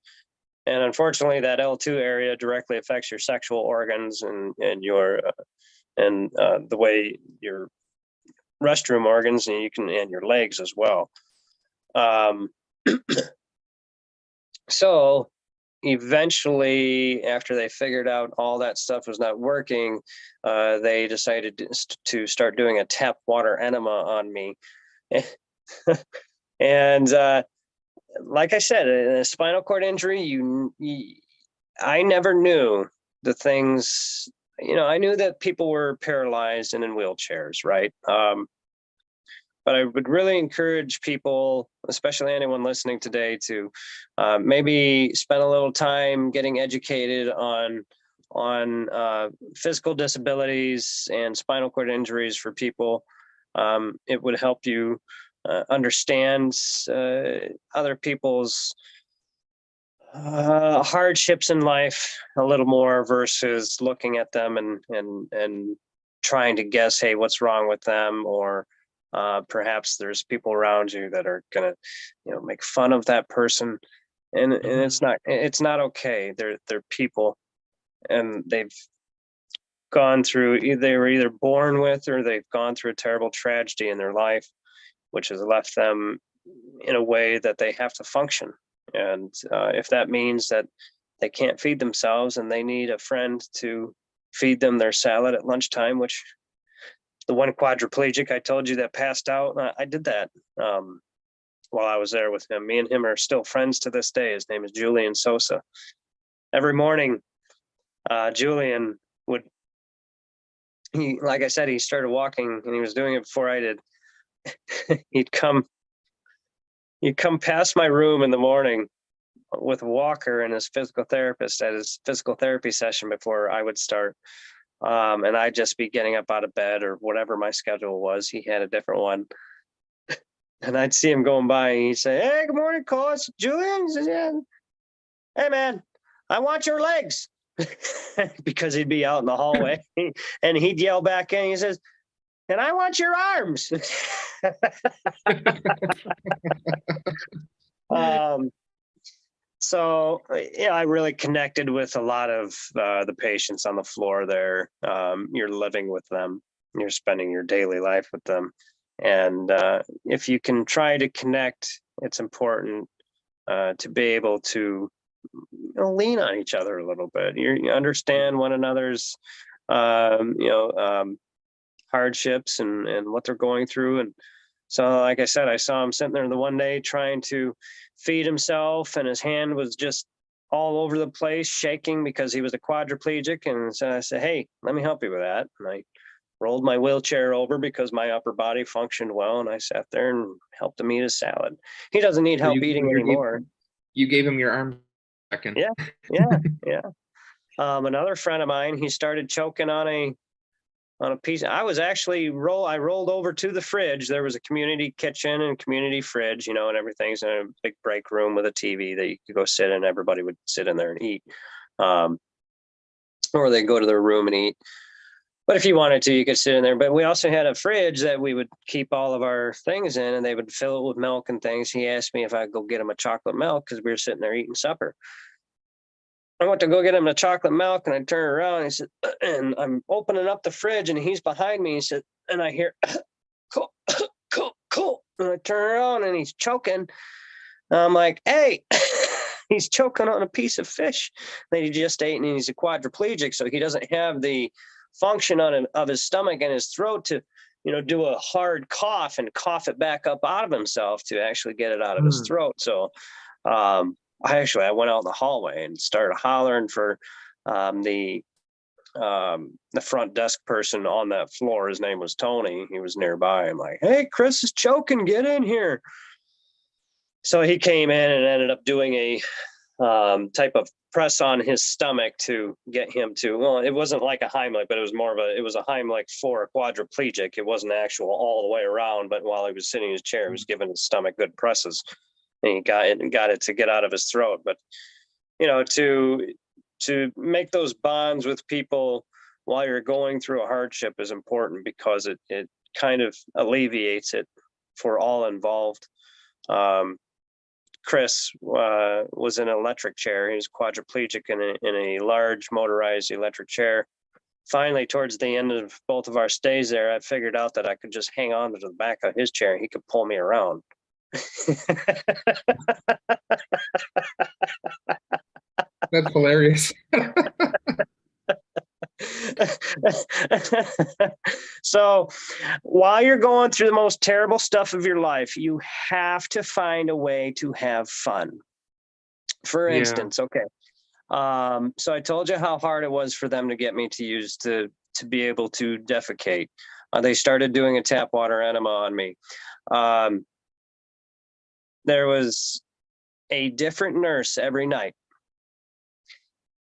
And unfortunately, that L2 area directly affects your sexual organs and your the way your restroom organs, and your legs as well. So eventually, after they figured out all that stuff was not working, they decided to start doing a tap water enema on me. And like I said, a spinal cord injury, I never knew the things. I knew that people were paralyzed and in wheelchairs, right? But I would really encourage people, especially anyone listening today, to maybe spend a little time getting educated on physical disabilities and spinal cord injuries for people. It would help you understand other people's hardships in life a little more, versus looking at them and trying to guess, hey, what's wrong with them, or perhaps there's people around you that are gonna, make fun of that person, and it's not okay. They're people, and they've gone through. They were either born with, or they've gone through a terrible tragedy in their life, which has left them in a way that they have to function. And if that means that they can't feed themselves and they need a friend to feed them their salad at lunchtime, which the one quadriplegic I told you that passed out, I did that while I was there with him. Me and him are still friends to this day. His name is Julian Sosa. Every morning, Julian like I said, he started walking, and he was doing it before I did. He'd come you come past my room in the morning with Walker and his physical therapist at his physical therapy session before I would start. And I'd just be getting up out of bed or whatever my schedule was. He had a different one. And I'd see him going by and he'd say, "Hey, good morning, Cole. It's Julian." He says, "Yeah. Hey, man, I want your legs." Because he'd be out in the hallway and he'd yell back in. He says, "And I want your arms." So yeah, I really connected with a lot of the patients on the floor there. You're living with them, you're spending your daily life with them, and if you can try to connect, it's important to be able to lean on each other a little bit. You understand one another's hardships and what they're going through. And so, like I said, I saw him sitting there the one day trying to feed himself, and his hand was just all over the place, shaking because he was a quadriplegic. And so I said, "Hey, let me help you with that." And I rolled my wheelchair over because my upper body functioned well, and I sat there and helped him eat his salad. He doesn't need help eating anymore. You gave him your arm second. Yeah. Another friend of mine, he started choking on a piece. I rolled over to the fridge. There was a community kitchen and community fridge, and everything's in a big break room with a TV that you could go sit in. Everybody would sit in there and eat. Or they go to their room and eat. But if you wanted to, you could sit in there. But we also had a fridge that we would keep all of our things in, and they would fill it with milk and things. He asked me if I'd go get him a chocolate milk because we were sitting there eating supper. I went to go get him a chocolate milk, and I turned around and he said, and I'm opening up the fridge and he's behind me. He said, and I hear, "Cool, cool." And I turn around and he's choking. I'm like, "Hey," he's choking on a piece of fish that he just ate, and he's a quadriplegic. So he doesn't have the function of his stomach and his throat to, do a hard cough and cough it back up out of himself to actually get it out of his throat. So, I went out in the hallway and started hollering for the front desk person on that floor. His name was Tony. He was nearby. I'm like, "Hey, Chris is choking. Get in here." So he came in and ended up doing a type of press on his stomach to get him to. Well, it wasn't like a Heimlich, but it was a Heimlich for a quadriplegic. It wasn't actual all the way around. But while he was sitting in his chair, he was giving his stomach good presses. And he got it to get out of his throat. But to make those bonds with people while you're going through a hardship is important because it kind of alleviates it for all involved. Chris was in an electric chair. He was quadriplegic in a large motorized electric chair. Finally, towards the end of both of our stays there, I figured out that I could just hang on to the back of his chair and he could pull me around. That's hilarious. So while you're going through the most terrible stuff of your life, you have to find a way to have fun. For instance, okay. So I told you how hard it was for them to get me to be able to defecate. They started doing a tap water enema on me. There was a different nurse every night.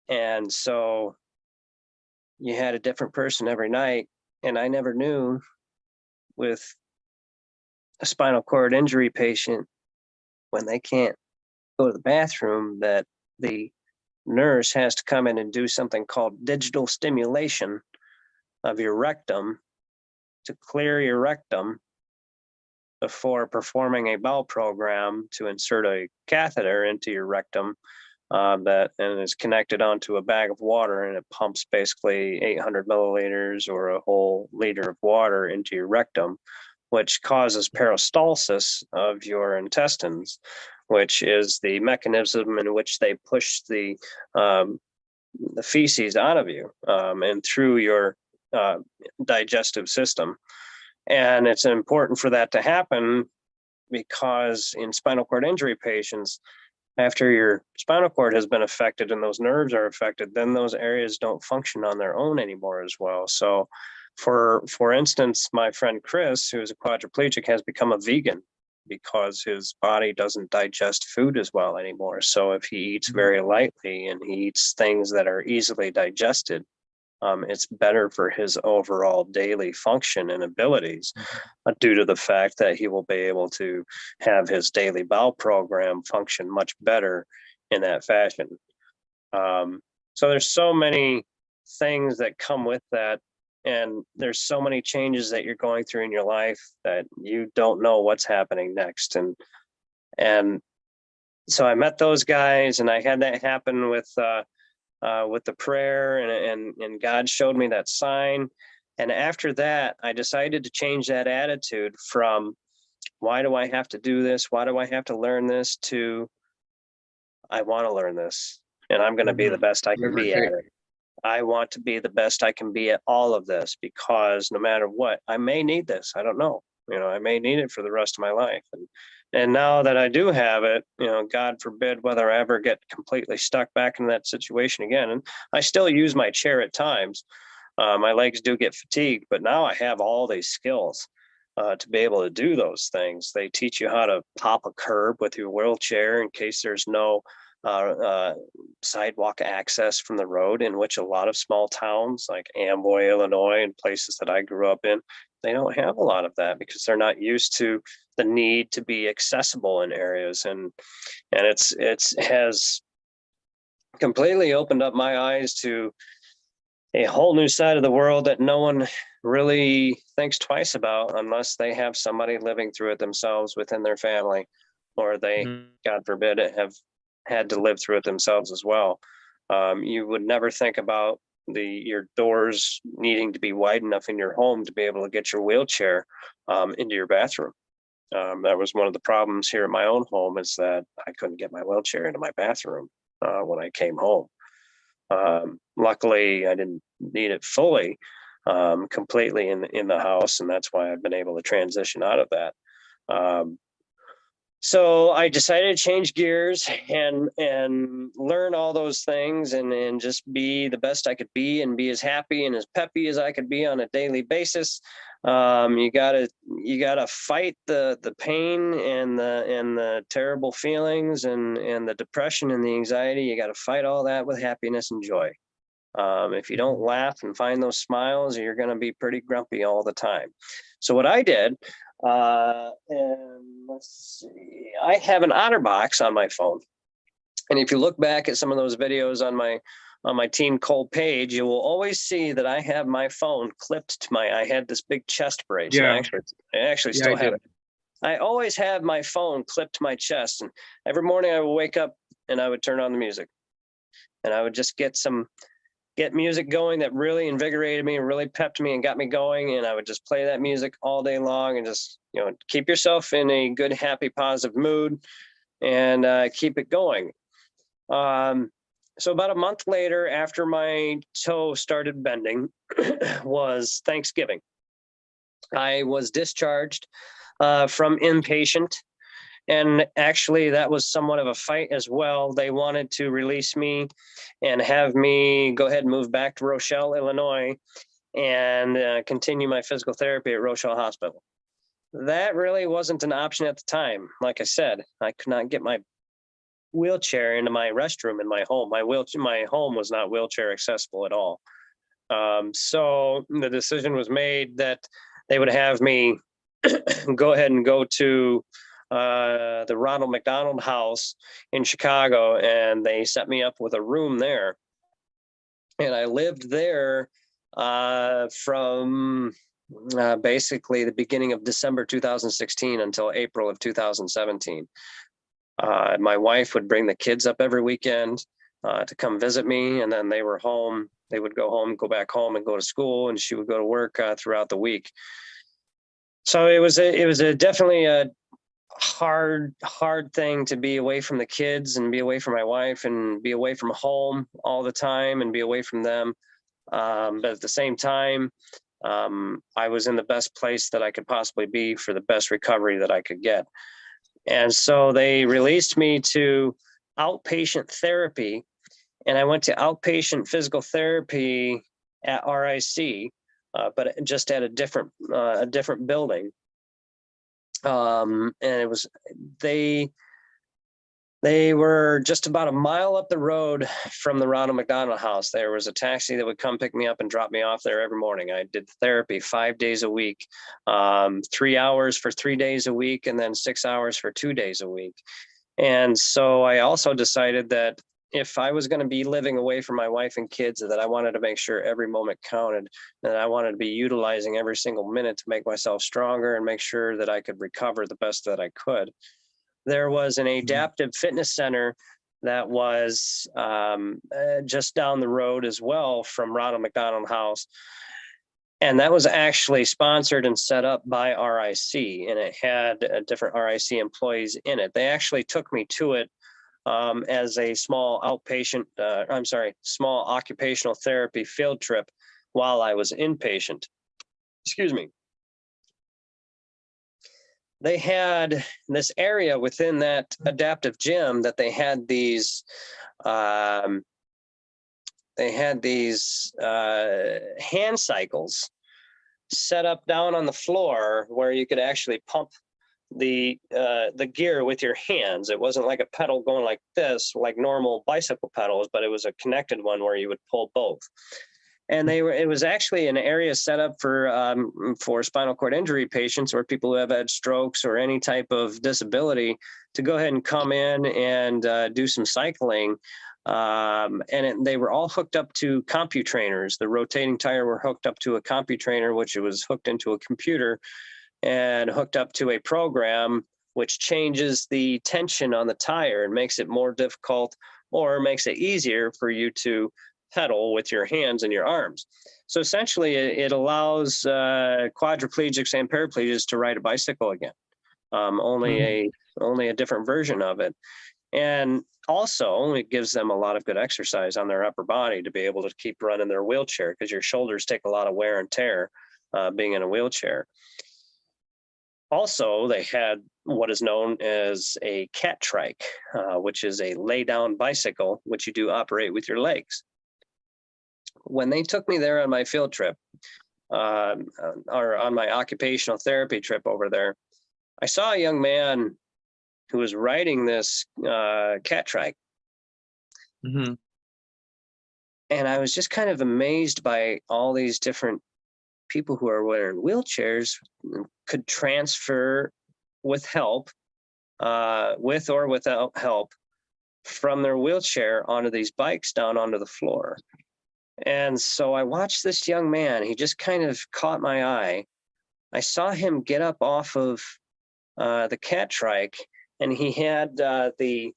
And so you had a different person every night. And I never knew with a spinal cord injury patient, when they can't go to the bathroom, that the nurse has to come in and do something called digital stimulation of your rectum to clear your rectum before performing a bowel program to insert a catheter into your rectum that is connected onto a bag of water, and it pumps basically 800 milliliters or a whole liter of water into your rectum, which causes peristalsis of your intestines, which is the mechanism in which they push the feces out of you and through your digestive system. And it's important for that to happen because in spinal cord injury patients, after your spinal cord has been affected and those nerves are affected, then those areas don't function on their own anymore as well. So for instance, my friend Chris, who is a quadriplegic, has become a vegan because his body doesn't digest food as well anymore. So if he eats very lightly and he eats things that are easily digested, it's better for his overall daily function and abilities, due to the fact that he will be able to have his daily bowel program function much better in that fashion. So there's so many things that come with that, and there's so many changes that you're going through in your life that you don't know what's happening next. And so I met those guys, and I had that happen with the prayer, and God showed me that sign. And after that, I decided to change that attitude from, why do I have to do this? Why do I have to learn this? To, I want to learn this, and I'm going to be the best I can be at it. I want to be the best I can be at all of this, because no matter what, I may need this. I don't know. I may need it for the rest of my life. And now that I do have it, God forbid whether I ever get completely stuck back in that situation again. And I still use my chair at times. My legs do get fatigued, but now I have all these skills to be able to do those things. They teach you how to pop a curb with your wheelchair in case there's no sidewalk access from the road, in which a lot of small towns like Amboy, Illinois, and places that I grew up in, they don't have a lot of that because they're not used to the need to be accessible in areas. And it's has completely opened up my eyes to a whole new side of the world that no one really thinks twice about, unless they have somebody living through it themselves within their family, or they, God forbid, have had to live through it themselves as well. You would never think about your doors needing to be wide enough in your home to be able to get your wheelchair into your bathroom. That was one of the problems here at my own home, is that I couldn't get my wheelchair into my bathroom when I came home. Luckily, I didn't need it fully, completely in the house, and that's why I've been able to transition out of that. So I decided to change gears and learn all those things, and just be the best I could be, and be as happy and as peppy as I could be on a daily basis. You gotta fight the pain and the terrible feelings and the depression and the anxiety. You gotta fight all that with happiness and joy. If you don't laugh and find those smiles, you're gonna be pretty grumpy all the time. So what I did, and let's see, I have an OtterBox on my phone, and if you look back at some of those videos on my Team Cole page, you will always see that I have my phone clipped to I had this big chest brace. Yeah. I actually still have it. I always have my phone clipped to my chest, and every morning I would wake up and I would turn on the music, and I would just get music going that really invigorated me and really pepped me and got me going. And I would just play that music all day long, and just, keep yourself in a good, happy, positive mood, and keep it going. So about a month later, after my toe started bending, was Thanksgiving. I was discharged from inpatient. And actually, that was somewhat of a fight as well. They wanted to release me and have me go ahead and move back to Rochelle, Illinois, and continue my physical therapy at Rochelle Hospital. That really wasn't an option at the time. Like I said, I could not get my wheelchair into my restroom in my home. My home was not wheelchair accessible at all. So the decision was made that they would have me go ahead and go to the Ronald McDonald House in Chicago, and they set me up with a room there. And I lived there from basically the beginning of December 2016 until April of 2017. My wife would bring the kids up every weekend to come visit me, and then they were home. They would go home, go back home, and go to school, and she would go to work throughout the week. So it was definitely a hard thing to be away from the kids and be away from my wife and be away from home all the time and be away from them. But at the same time, I was in the best place that I could possibly be for the best recovery that I could get. And so they released me to outpatient therapy, and I went to outpatient physical therapy at RIC, but just at a different building. And it was they were just about a mile up the road from the Ronald McDonald House. There was a taxi that would come pick me up and drop me off there every morning. I did therapy 5 days a week, 3 hours for 3 days a week, and then 6 hours for 2 days a week. And so I also decided that if I was going to be living away from my wife and kids, that I wanted to make sure every moment counted, that I wanted to be utilizing every single minute to make myself stronger and make sure that I could recover the best that I could. There was an adaptive fitness center that was just down the road as well from Ronald McDonald House. And that was actually sponsored and set up by RIC, and it had different RIC employees in it. They actually took me to it as a small small occupational therapy field trip while I was inpatient. Excuse me. They had this area within that adaptive gym that they had these hand cycles set up down on the floor where you could actually pump the gear with your hands. It wasn't like a pedal going like this, like normal bicycle pedals, but it was a connected one where you would pull both. And it was actually an area set up for spinal cord injury patients or people who have had strokes or any type of disability to go ahead and come in and do some cycling. They were all hooked up to CompuTrainers. The rotating tire were hooked up to a CompuTrainer, which was hooked into a computer and hooked up to a program which changes the tension on the tire and makes it more difficult or makes it easier for you to pedal with your hands and your arms. So essentially it allows quadriplegics and paraplegics to ride a bicycle again, only a different version of it. And also it gives them a lot of good exercise on their upper body to be able to keep running their wheelchair, because your shoulders take a lot of wear and tear being in a wheelchair. Also, they had what is known as a cat trike, which is a lay down bicycle, which you do operate with your legs. When they took me there on my field trip, or on my occupational therapy trip over there, I saw a young man who was riding this cat trike. Mm-hmm. And I was just kind of amazed by all these different people who are wearing wheelchairs could transfer with help, with or without help, from their wheelchair onto these bikes down onto the floor. And so I watched this young man. He just kind of caught my eye. I saw him get up off of the cat trike, and he had the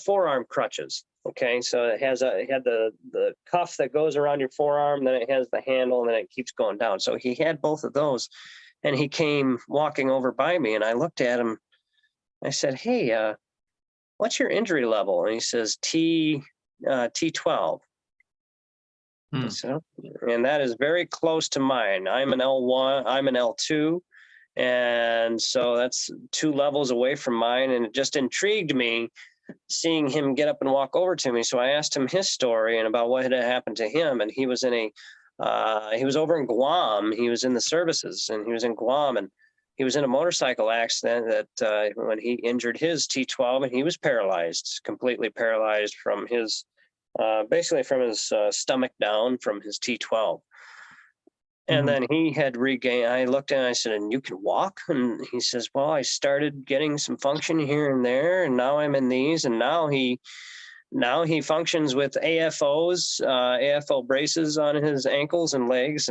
forearm crutches. Okay, so it had the cuff that goes around your forearm, then it has the handle, and then it keeps going down. So he had both of those, and he came walking over by me, and I looked at him. I said, "Hey, what's your injury level?" And he says, T12. Hmm. So, and that is very close to mine. I'm an L1, I'm an L2. And so that's 2 levels away from mine. And it just intrigued me seeing him get up and walk over to me. So I asked him his story and about what had happened to him. And he was he was over in Guam. He was in the services, and he was in Guam, and he was in a motorcycle accident that when he injured his T12, and he was paralyzed, completely paralyzed from his, basically from his stomach down from his T12. And then he had regained, I looked at him, I said, "And you can walk?" And he says, "Well, I started getting some function here and there, and now I'm in these." And now he functions with AFO braces on his ankles and legs.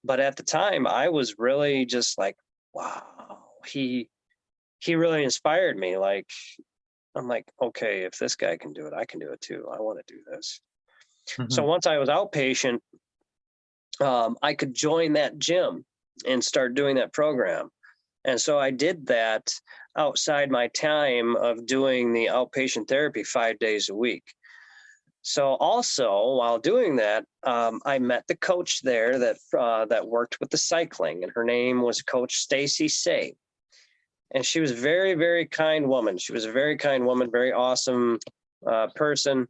But at the time I was really just like, wow, he really inspired me. Like, I'm like, okay, if this guy can do it, I can do it too. I want to do this. Mm-hmm. So once I was outpatient, I could join that gym and start doing that program. And so I did that outside my time of doing the outpatient therapy 5 days a week. So also while doing that, I met the coach there that worked with the cycling, and her name was Coach Stacy Say. And she was a very, very kind woman. She was a very kind woman, very awesome person.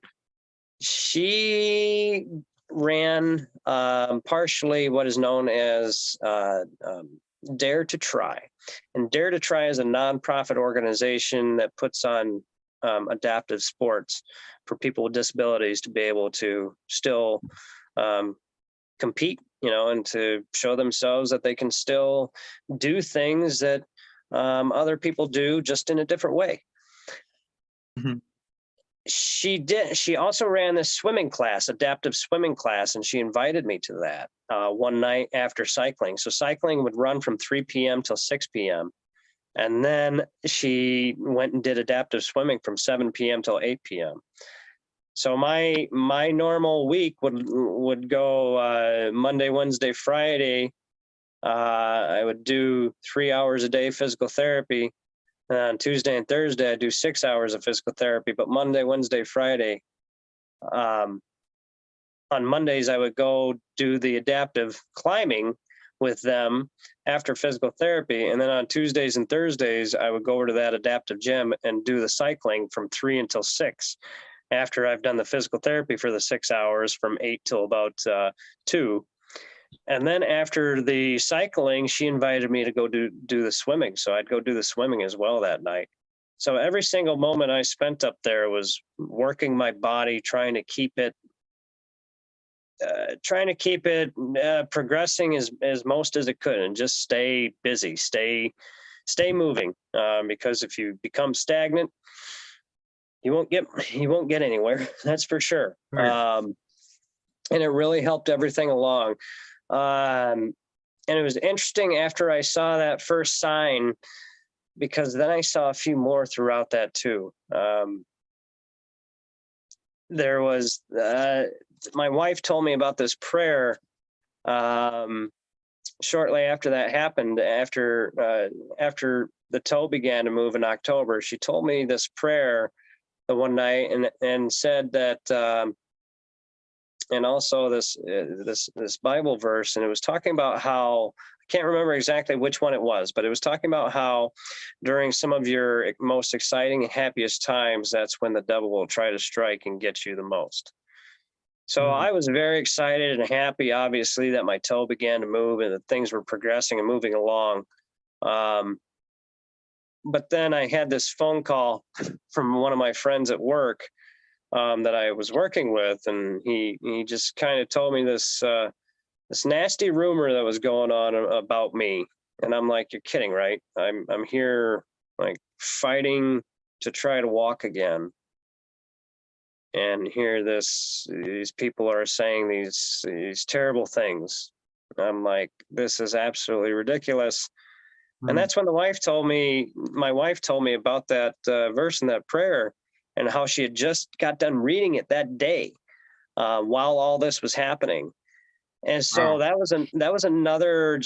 She ran partially what is known as Dare to Try. And Dare to Try is a nonprofit organization that puts on adaptive sports for people with disabilities to be able to still compete, and to show themselves that they can still do things that other people do, just in a different way. Mhm. She also ran this swimming class, adaptive swimming class, and she invited me to that one night after cycling. So cycling would run from 3 p.m. till 6 p.m. And then she went and did adaptive swimming from 7 p.m. till 8 p.m. So my normal week would go Monday, Wednesday, Friday. I would do 3 hours a day physical therapy. On Tuesday and Thursday, I do 6 hours of physical therapy. But Monday, Wednesday, Friday, on Mondays, I would go do the adaptive climbing with them after physical therapy. And then on Tuesdays and Thursdays, I would go over to that adaptive gym and do the cycling from 3 until 6. After I've done the physical therapy for the 6 hours from 8 till about 2. And then after the cycling, she invited me to go do the swimming. So I'd go do the swimming as well that night. So every single moment I spent up there was working my body, trying to keep it progressing as most as it could, and just stay busy, stay moving. Because if you become stagnant, you won't get anywhere. That's for sure. Right. And it really helped everything along. And it was interesting after I saw that first sign, because then I saw a few more throughout that too. There was my wife told me about this prayer shortly after that happened. After the toe began to move in October, she told me this prayer the one night, and said that, and also this Bible verse, and it was talking about how, I can't remember exactly which one it was, but it was talking about how during some of your most exciting and happiest times, that's when the devil will try to strike and get you the most. So I was very excited and happy, obviously, that my toe began to move and that things were progressing and moving along. But then I had this phone call from one of my friends at work that I was working with, and he just kind of told me this nasty rumor that was going on about me. And I'm like, you're kidding, right? I'm here like fighting to try to walk again. And here these people are saying these terrible things. I'm like, this is absolutely ridiculous. And that's when my wife told me about that verse in that prayer, and how she had just got done reading it that day while all this was happening. And so that was another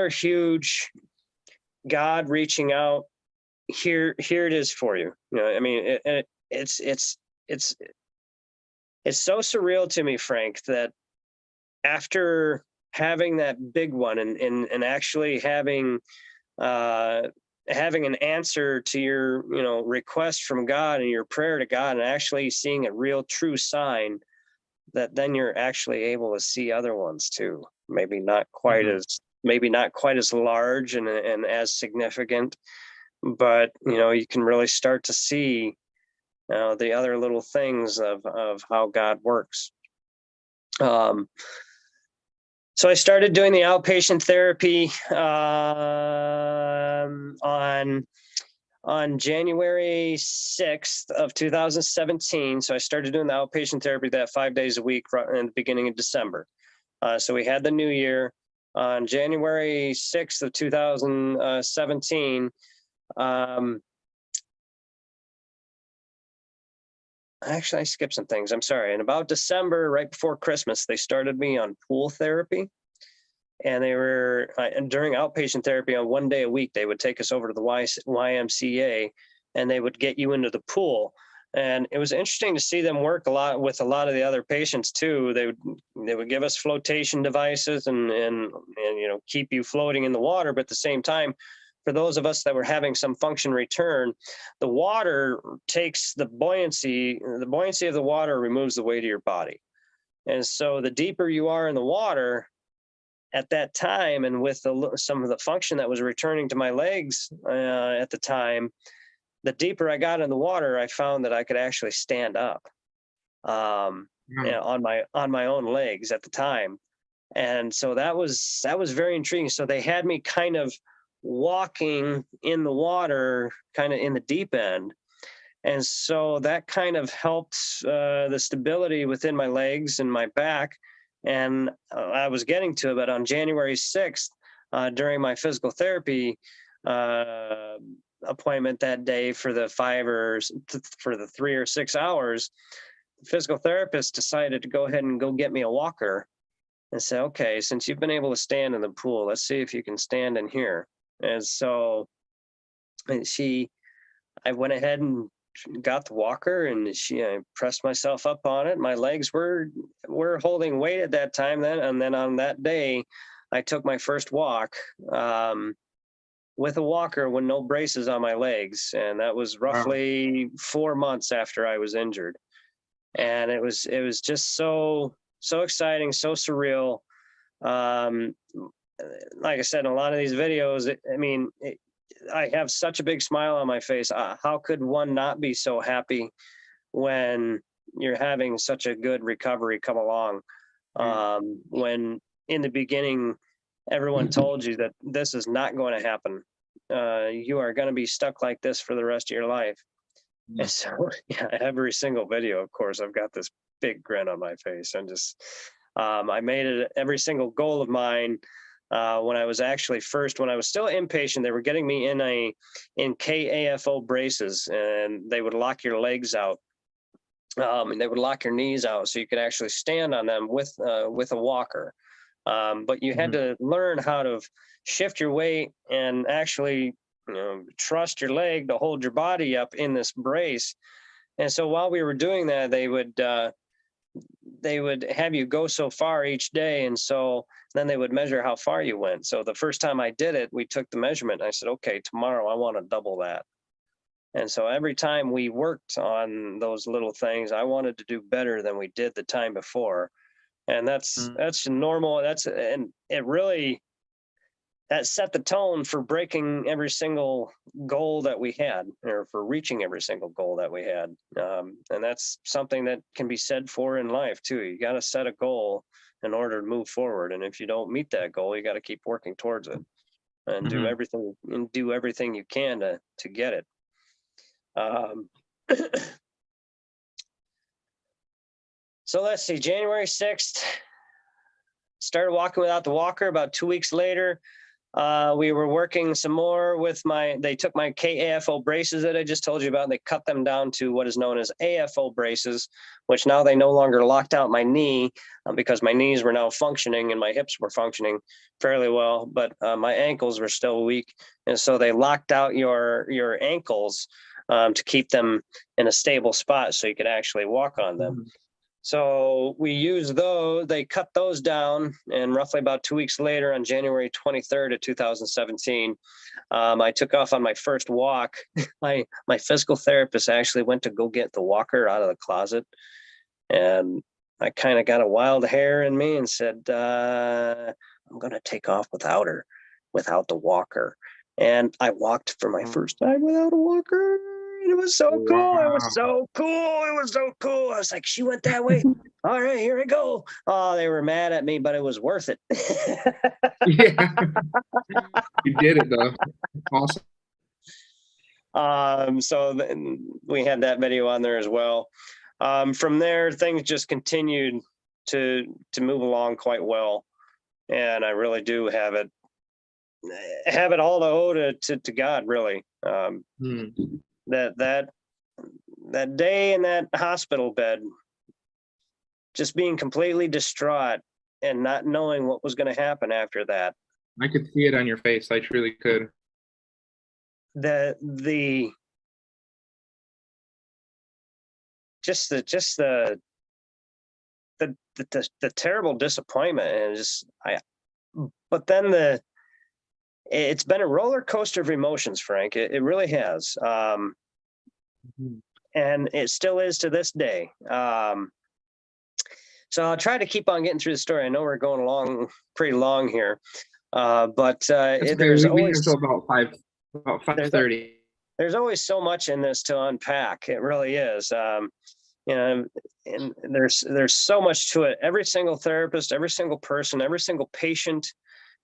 huge God reaching out. Here it is for you. I mean, it's so surreal to me, Frank, that after having that big one and actually having an answer to your request from God and your prayer to God, and actually seeing a real true sign, that then you're actually able to see other ones too. Maybe not quite as large and as significant, but you can really start to see the other little things of how God works. So I started doing the outpatient therapy on January 6th of 2017. So I started doing the outpatient therapy that 5 days a week in the beginning of December. So we had the new year on January 6th of 2017. Actually, I skipped some things. I'm sorry. In about December, right before Christmas, they started me on pool therapy. And they were during outpatient therapy on 1 day a week, they would take us over to the YMCA, and they would get you into the pool. And it was interesting to see them work a lot with a lot of the other patients too. They would give us flotation devices and keep you floating in the water, but at the same time, for those of us that were having some function return, the water takes the buoyancy of the water removes the weight of your body. And so the deeper you are in the water, at that time, and with some of the function that was returning to my legs at the time, the deeper I got in the water, I found that I could actually stand up on my own legs at the time. And so that was very intriguing. So they had me kind of walking in the water, kind of in the deep end. And so that kind of helped the stability within my legs and my back. And I was getting to it, but on January 6th, during my physical therapy appointment that day for the 3 or 6 hours, the physical therapist decided to go ahead and go get me a walker and say, okay, since you've been able to stand in the pool, let's see if you can stand in here. And so I went ahead and got the walker, and I pressed myself up on it. My legs were holding weight at that time then. And then on that day, I took my first walk with a walker with no braces on my legs. And that was roughly 4 months after I was injured. And it was just so exciting, so surreal. Like I said, in a lot of these videos, I have such a big smile on my face. How could one not be so happy when you're having such a good recovery come along? When in the beginning, everyone told you that this is not going to happen. You are going to be stuck like this for the rest of your life. And so, every single video, of course, I've got this big grin on my face. And just, I made it every single goal of mine. When I was still inpatient, they were getting me in KAFO braces, and they would lock your legs out. And they would lock your knees out so you could actually stand on them with a walker. But you had to learn how to shift your weight and actually, trust your leg to hold your body up in this brace. And so while we were doing that, they would have you go so far each day. And so then they would measure how far you went. So the first time I did it, we took the measurement. And I said, okay, tomorrow I want to double that. And so every time we worked on those little things, I wanted to do better than we did the time before. And that's normal. And it really, that set the tone for breaking every single goal that we had, or for reaching every single goal that we had. And that's something that can be said for in life too. You got to set a goal in order to move forward. And if you don't meet that goal, you got to keep working towards it and do everything you can to get it. So let's see, January 6th, started walking without the walker. About 2 weeks later, we were working some more with they took my KAFO braces that I just told you about, and they cut them down to what is known as AFO braces, which now they no longer locked out my knee because my knees were now functioning and my hips were functioning fairly well, but my ankles were still weak. And so they locked out your ankles to keep them in a stable spot so you could actually walk on them. So we used those, they cut those down, and roughly about 2 weeks later, on January 23rd of 2017, I took off on my first walk. My physical therapist actually went to go get the walker out of the closet, and I kind of got a wild hair in me and said, I'm going to take off without the walker. And I walked for my first time without a walker. It was so cool. It was so cool. It was so cool. I was like, she went that way. All right, here we go. Oh, they were mad at me, but it was worth it. Yeah. You did it though. Awesome. So then we had that video on there as well. From there, things just continued to move along quite well. And I really do have it all to owe to God, really. That day in that hospital bed, just being completely distraught and not knowing what was going to happen after that. I could see it on your face. I truly could. The terrible disappointment, and but then it's been a roller coaster of emotions, Frank. It really has. And it still is to this day. So I'll try to keep on getting through the story. I know we're going along pretty long here, but That's okay. there's We have always until about there's 5:30. there's always so much in this to unpack. It really is. You know, and there's so much to it. Every single therapist, every single person, every single patient,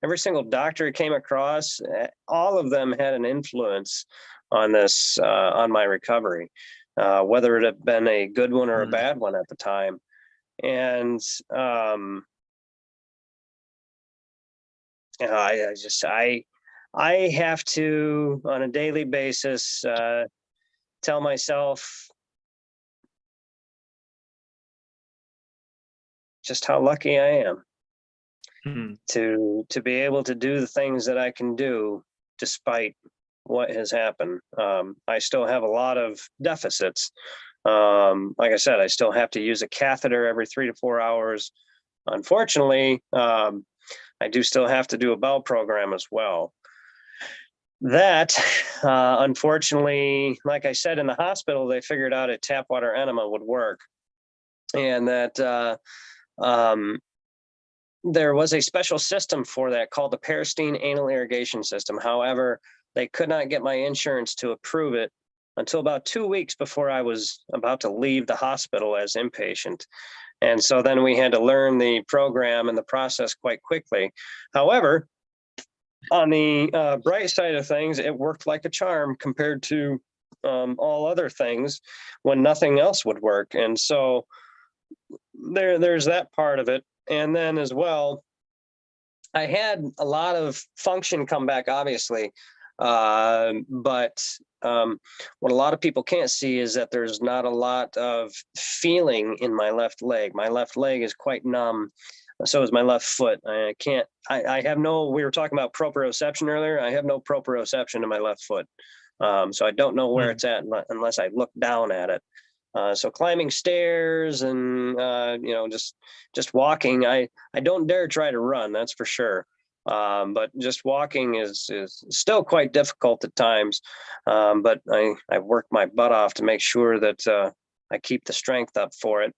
every single doctor I came across, all of them had an influence on this, on my recovery, whether it had been a good one or a Mm. bad one at the time. And I have to, on a daily basis, tell myself just how lucky I am Mm. to be able to do the things that I can do despite what has happened. I still have a lot of deficits. Like I said, I still have to use a catheter every 3 to 4 hours. Unfortunately, I do still have to do a bowel program as well. That, unfortunately, like I said, in the hospital, they figured out a tap water enema would work, and that there was a special system for that called the Parastine anal irrigation system. However, they could not get my insurance to approve it until about 2 weeks before I was about to leave the hospital as inpatient. And so then we had to learn the program and the process quite quickly. However, on the bright side of things, it worked like a charm compared to all other things when nothing else would work. And so there's that part of it. And then as well, I had a lot of function come back, obviously. But what a lot of people can't see is that there's not a lot of feeling in my left leg. My left leg is quite numb. So is my left foot. I have no, we were talking about proprioception earlier. I have no proprioception in my left foot. So I don't know where Hmm. it's at unless I look down at it. So climbing stairs and, just walking, I don't dare try to run, that's for sure. But just walking is still quite difficult at times. But I work my butt off to make sure that I keep the strength up for it.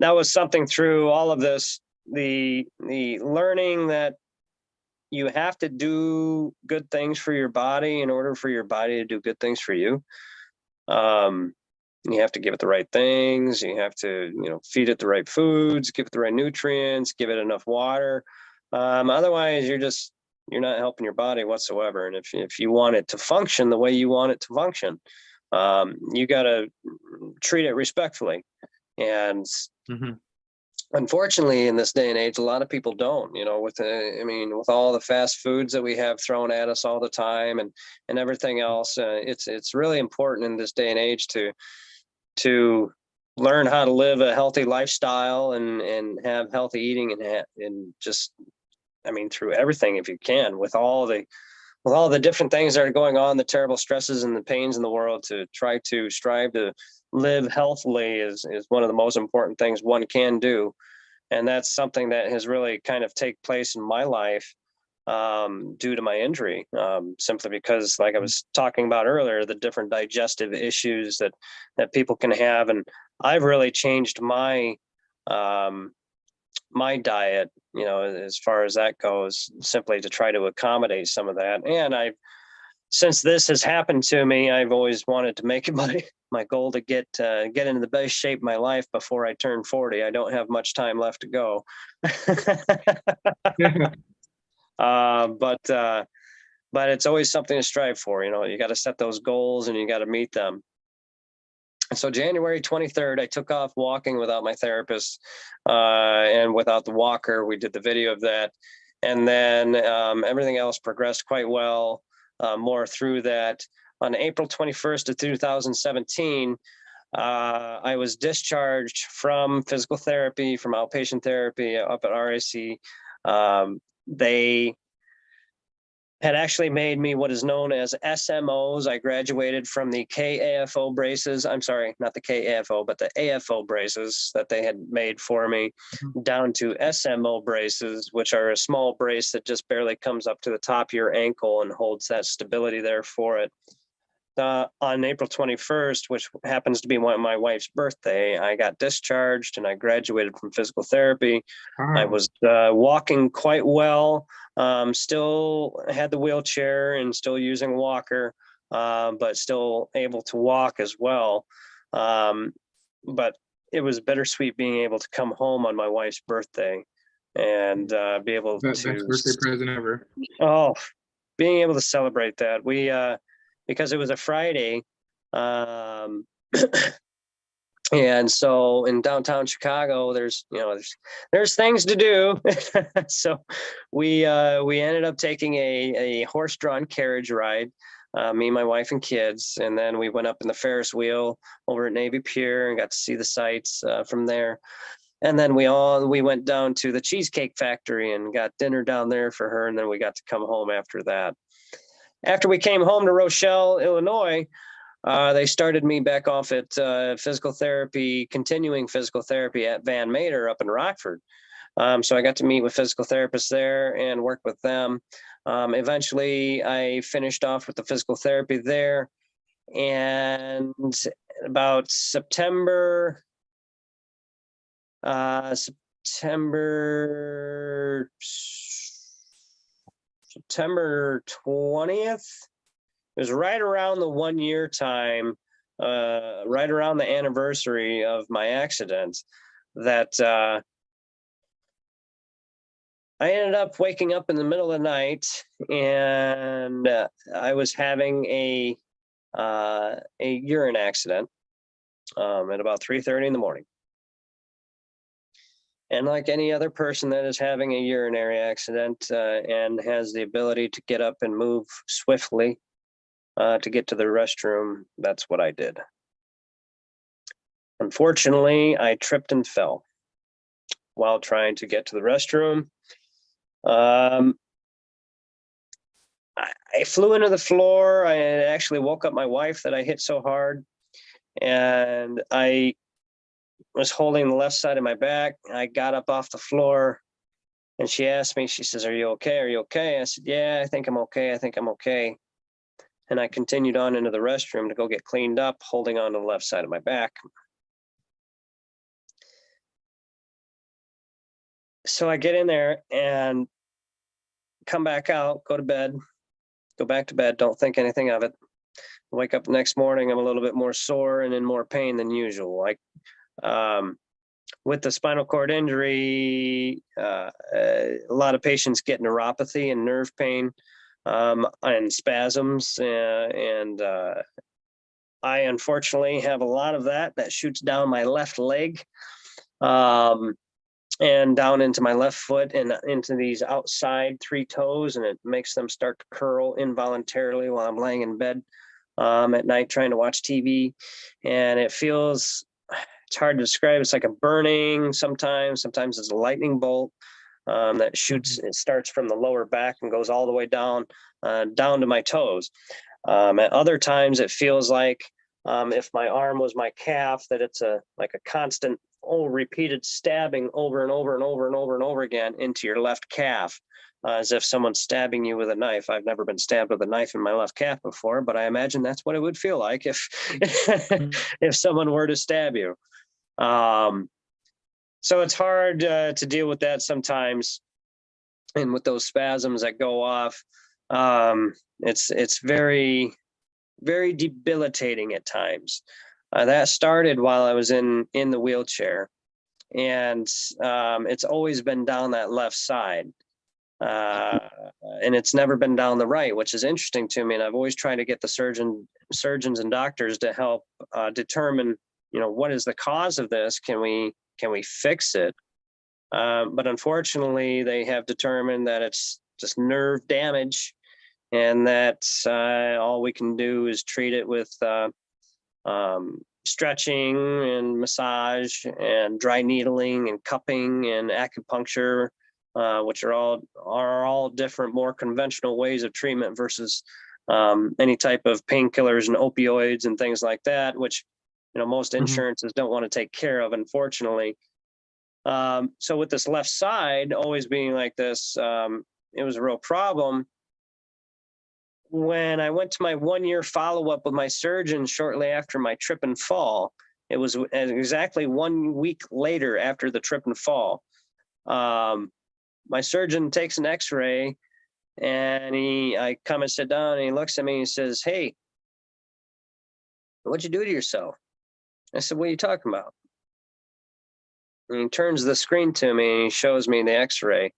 That was something through all of this, the learning that you have to do good things for your body in order for your body to do good things for you. You have to give it the right things. You have to, feed it the right foods, give it the right nutrients, give it enough water. Otherwise, you're not helping your body whatsoever. And if you want it to function the way you want it to function, you got to treat it respectfully. And Hmm. unfortunately, in this day and age, a lot of people don't. With all the fast foods that we have thrown at us all the time and everything else, it's really important in this day and age to learn how to live a healthy lifestyle and have healthy eating and just, through everything, if you can, with all the different things that are going on, the terrible stresses and the pains in the world, to try to strive to live healthily is one of the most important things one can do. And that's something that has really kind of take place in my life, due to my injury, simply because, like I was talking about earlier, the different digestive issues that people can have. And I've really changed my my diet, as far as that goes, simply to try to accommodate some of that. And since this has happened to me, I've always wanted to make it my goal to get into the best shape of my life before I turn 40. I don't have much time left to go. But it's always something to strive for. You got to set those goals and you got to meet them. So January 23rd, I took off walking without my therapist, and without the walker. We did the video of that. And then everything else progressed quite well, more through that. On April 21st of 2017, I was discharged from physical therapy, from outpatient therapy up at RAC. They had actually made me what is known as SMOs. I graduated from the KAFO braces. I'm sorry, not the KAFO, but the AFO braces that they had made for me, down to SMO braces, which are a small brace that just barely comes up to the top of your ankle and holds that stability there for it. on April 21st, which happens to be my wife's birthday, I got discharged and I graduated from physical therapy. I Wow. was walking quite well, still had the wheelchair and still using a walker, but still able to walk as well. But it was bittersweet being able to come home on my wife's birthday and be able Best to, birthday present ever. oh, being able to celebrate that. We, because it was a Friday, um, and so in downtown Chicago, there's things to do. So we ended up taking a horse-drawn carriage ride, me, my wife, and kids, and then we went up in the Ferris wheel over at Navy Pier and got to see the sights from there. And then we went down to the Cheesecake Factory and got dinner down there for her, and then we got to come home after that. After we came home to Rochelle, Illinois, they started me back off at continuing physical therapy at Van Mater up in Rockford. So I got to meet with physical therapists there and work with them. Eventually, I finished off with the physical therapy there. And about September 20th. It was right around the 1 year time, right around the anniversary of my accident, that I ended up waking up in the middle of the night, and I was having a urine accident at about 3:30 in the morning. And like any other person that is having a urinary accident and has the ability to get up and move swiftly to get to the restroom, that's what I did. Unfortunately, I tripped and fell while trying to get to the restroom. I flew into the floor. I actually woke up my wife that I hit so hard, and I was holding the left side of my back. I got up off the floor, and she asked me, she says, "Are you okay? Are you okay?" I said, "Yeah, I think I'm okay. I think I'm okay." And I continued on into the restroom to go get cleaned up, holding on to the left side of my back. So I get in there and come back out, go to bed, go back to bed, don't think anything of it. Wake up the next morning, I'm a little bit more sore and in more pain than usual. With the spinal cord injury, a lot of patients get neuropathy and nerve pain and spasms, and I unfortunately have a lot of that shoots down my left leg and down into my left foot and into these outside 3 toes, and it makes them start to curl involuntarily while I'm laying in bed at night trying to watch TV. And it's hard to describe. It's like a burning sometimes it's a lightning bolt that shoots. It starts from the lower back and goes all the way down to my toes. At other times, it feels like if my arm was my calf, that it's like a constant, repeated stabbing over and over and over and over and over again into your left calf, as if someone's stabbing you with a knife. I've never been stabbed with a knife in my left calf before, but I imagine that's what it would feel like if if someone were to stab you. So it's hard to deal with that sometimes, and with those spasms that go off, it's very, very debilitating at times. That started while I was in the wheelchair, and it's always been down that left side, and it's never been down the right, which is interesting to me. And I've always tried to get the surgeons and doctors to help determine, what is the cause of this? Can we fix it? But unfortunately, they have determined that it's just nerve damage, and that all we can do is treat it with stretching and massage and dry needling and cupping and acupuncture, which are all different, more conventional ways of treatment versus any type of painkillers and opioids and things like that, which most insurances don't want to take care of, unfortunately. So with this left side always being like this, it was a real problem. when I went to my 1 year follow-up with my surgeon shortly after my trip and fall, it was exactly 1 week later after the trip and fall. My surgeon takes an x-ray, and I come and sit down, and he looks at me and he says, "Hey, what'd you do to yourself?" I said, "What are you talking about?" And he turns the screen to me and he shows me the x-ray.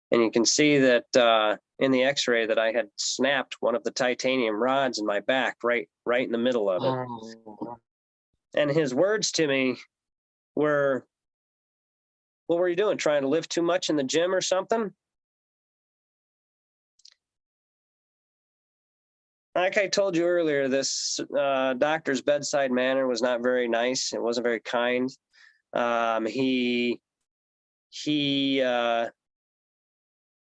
And you can see that in the x-ray that I had snapped one of the titanium rods in my back, right in the middle of it. Oh, And his words to me were, "What were you doing? Trying to lift too much in the gym or something?" Like I told you earlier, this doctor's bedside manner was not very nice. It wasn't very kind.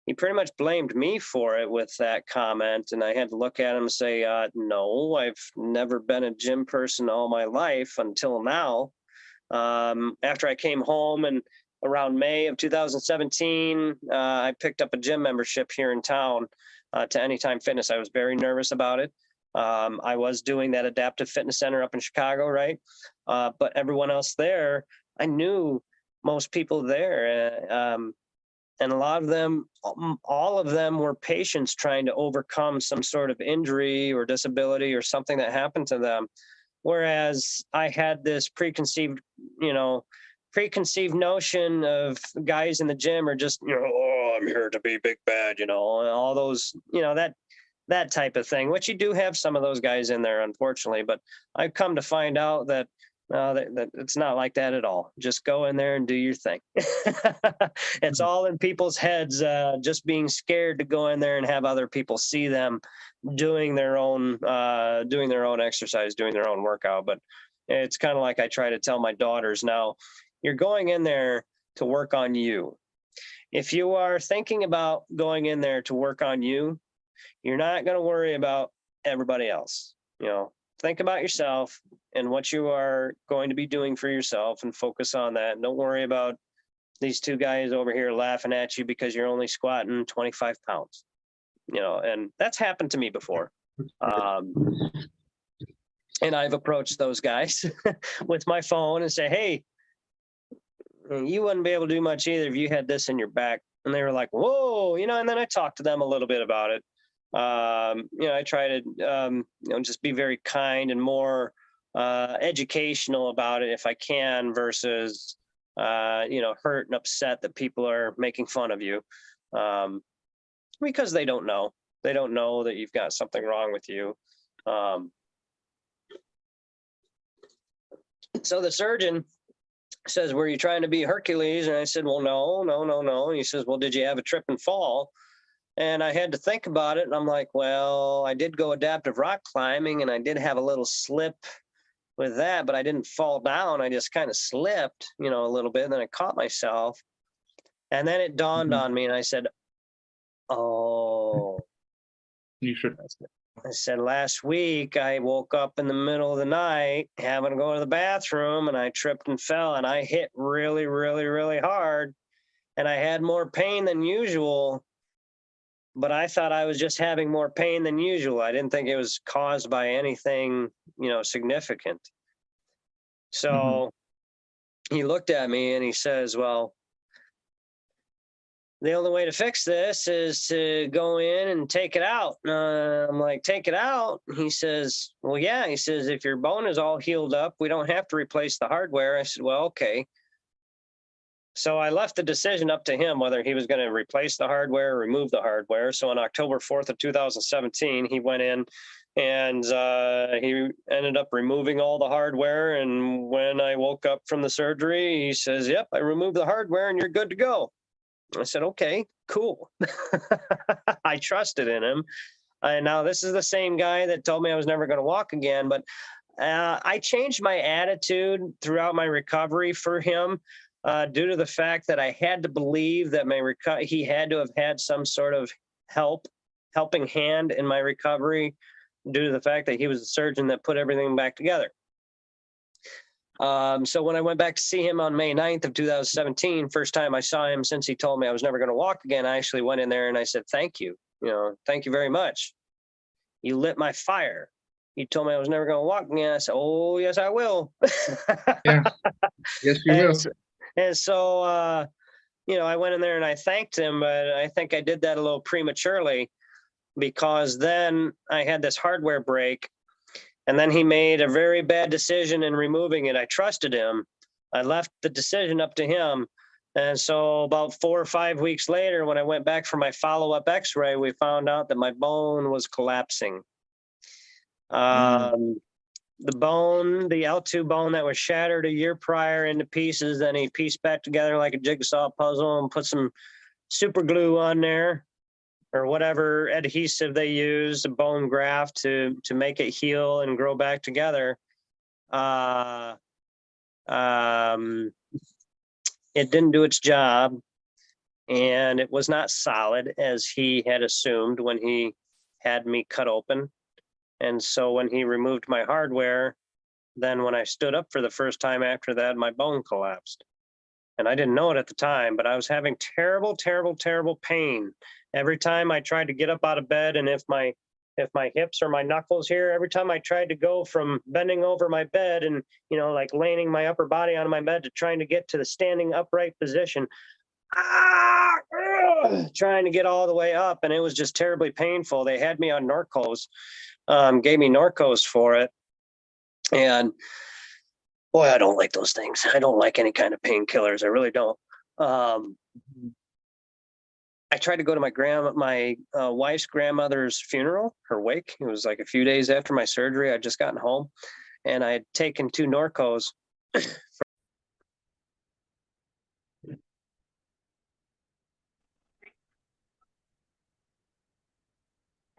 He pretty much blamed me for it with that comment, and I had to look at him and say, "No, I've never been a gym person all my life until now." After I came home and around May of 2017, I picked up a gym membership here in town to Anytime Fitness. I was very nervous about it. I was doing that adaptive fitness center up in Chicago, right? But everyone else there, I knew most people there. And a lot of them, all of them were patients trying to overcome some sort of injury or disability or something that happened to them. Whereas I had this preconceived notion of guys in the gym are just, "Oh, I'm here to be big bad," and all those, that type of thing, which you do have some of those guys in there, unfortunately. But I've come to find out that that it's not like that at all. Just go in there and do your thing. It's all in people's heads, just being scared to go in there and have other people see them doing their own exercise, doing their own workout. But it's kind of like I try to tell my daughters now, you're going in there to work on you. If you are thinking about going in there to work on you, you're not going to worry about everybody else. Think about yourself and what you are going to be doing for yourself and focus on that. Don't worry about these two guys over here laughing at you because you're only squatting 25 pounds. And that's happened to me before. And I've approached those guys with my phone and say, "Hey, you wouldn't be able to do much either if you had this in your back." And they were like, "Whoa," and then I talked to them a little bit about it. I try to, just be very kind and more educational about it if I can, versus, hurt and upset that people are making fun of you, because they don't know. They don't know that you've got something wrong with you. So the surgeon says, "Were you trying to be Hercules?" And I said, "Well, no. And he says, "Well, did you have a trip and fall?" And I had to think about it. And I'm like, well, I did go adaptive rock climbing and I did have a little slip with that, but I didn't fall down. I just kind of slipped, a little bit. And then I caught myself. And then it dawned on me and I said, "Oh," you should. I said, "Last week I woke up in the middle of the night having to go to the bathroom and I tripped and fell and I hit really, really, really hard. And I had more pain than usual. But I thought I was just having more pain than usual. I didn't think it was caused by anything, significant." So he looked at me and he says, "Well, the only way to fix this is to go in and take it out." I'm like, "Take it out?" He says, "Well, yeah." He says, "If your bone is all healed up, we don't have to replace the hardware." I said, "Well, okay." So I left the decision up to him whether he was going to replace the hardware or remove the hardware. So on October 4th of 2017, he went in and he ended up removing all the hardware. And when I woke up from the surgery, he says, "Yep, I removed the hardware and you're good to go." I said, "Okay, cool." I trusted in him. Now, this is the same guy that told me I was never going to walk again, but I changed my attitude throughout my recovery for him. Due to the fact that I had to believe that he had to have had some sort of helping hand in my recovery, due to the fact that he was the surgeon that put everything back together. So when I went back to see him on May 9th of 2017, first time I saw him since he told me I was never going to walk again, I actually went in there and I said, "Thank you. Thank you very much." You lit my fire. You told me I was never going to walk again. I said, oh, yes, I will. Yeah. Yes, you will. And so, I went in there and I thanked him, but I think I did that a little prematurely because then I had this hardware break, and then he made a very bad decision in removing it. I trusted him. I left the decision up to him. And so about 4 or 5 weeks later, when I went back for my follow-up x-ray, we found out that my bone was collapsing. The bone, the L2 bone that was shattered a year prior into pieces, then he pieced back together like a jigsaw puzzle and put some super glue on there or whatever adhesive they use, a bone graft to make it heal and grow back together. It didn't do its job, and it was not solid as he had assumed when he had me cut open. And so when he removed my hardware, then when I stood up for the first time after that, my bone collapsed. And I didn't know it at the time, but I was having terrible, terrible, terrible pain every time I tried to get up out of bed. And if my hips or my knuckles here, every time I tried to go from bending over my bed and, like laying my upper body on my bed to trying to get to the standing upright position, trying to get all the way up. And it was just terribly painful. They had me on Norcos, gave me Norcos for it. And boy, I don't like those things. I don't like any kind of painkillers. I really don't. I tried to go to my wife's grandmother's funeral, her wake. It was like a few days after my surgery. I'd just gotten home, and I had taken 2 Norcos.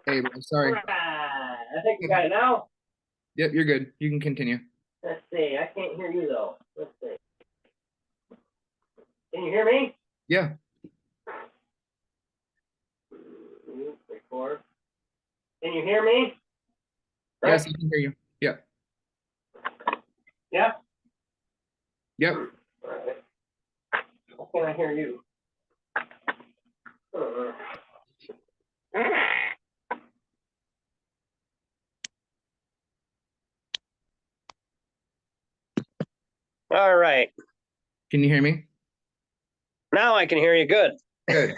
Hey, sorry. I think you got it now. Yep, you're good. You can continue. Let's see. I can't hear you though. Let's see. Can you hear me? Yeah. 2, 3, 4. Can you hear me? Yes, I can hear you. Yep. Yeah. Yep. All right. How can I hear you? All right. Can you hear me? Now I can hear you good. Good.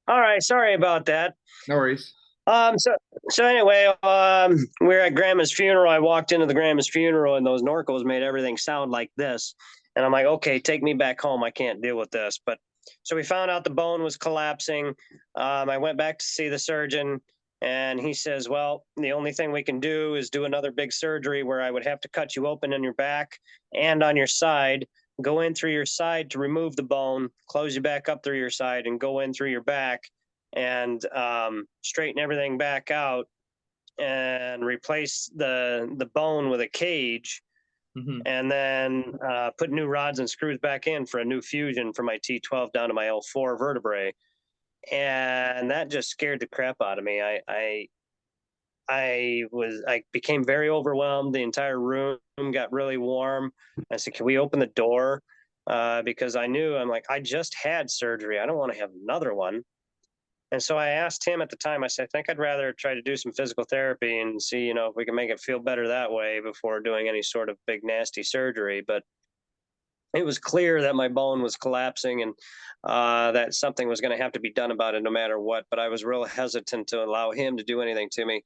All right. Sorry about that. No worries. So anyway, we were at Grandma's funeral. I walked into the Grandma's funeral, and those Norcos made everything sound like this. And I'm like, okay, take me back home. I can't deal with this. But so we found out the bone was collapsing. I went back to see the surgeon, and he says, well, the only thing we can do is do another big surgery where I would have to cut you open on your back and on your side, go in through your side to remove the bone, close you back up through your side, and go in through your back and straighten everything back out and replace the bone with a cage, and then put new rods and screws back in for a new fusion from my T12 down to my L4 vertebrae. And that just scared the crap out of me. I became very overwhelmed. The entire room got really warm. I said, can we open the door? Because I'm like, I just had surgery. I don't want to have another one. And so I asked him at the time, I said, I think I'd rather try to do some physical therapy and see, if we can make it feel better that way before doing any sort of big, nasty surgery. But it was clear that my bone was collapsing and that something was going to have to be done about it no matter what. But I was real hesitant to allow him to do anything to me.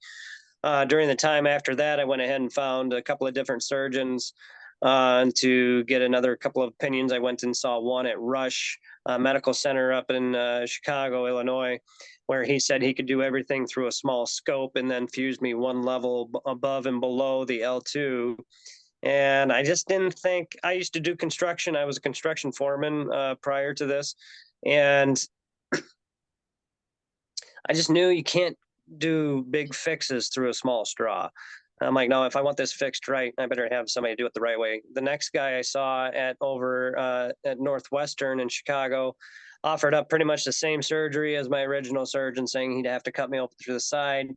During the time after that, I went ahead and found a couple of different surgeons to get another couple of opinions. I went and saw one at Rush Medical Center up in Chicago, Illinois, where he said he could do everything through a small scope and then fuse me one level above and below the L2. And I just didn't think, I used to do construction. I was a construction foreman prior to this. And I just knew you can't do big fixes through a small straw. I'm like, no, if I want this fixed right, I better have somebody do it the right way. The next guy I saw at Northwestern in Chicago offered up pretty much the same surgery as my original surgeon, saying he'd have to cut me open through the side,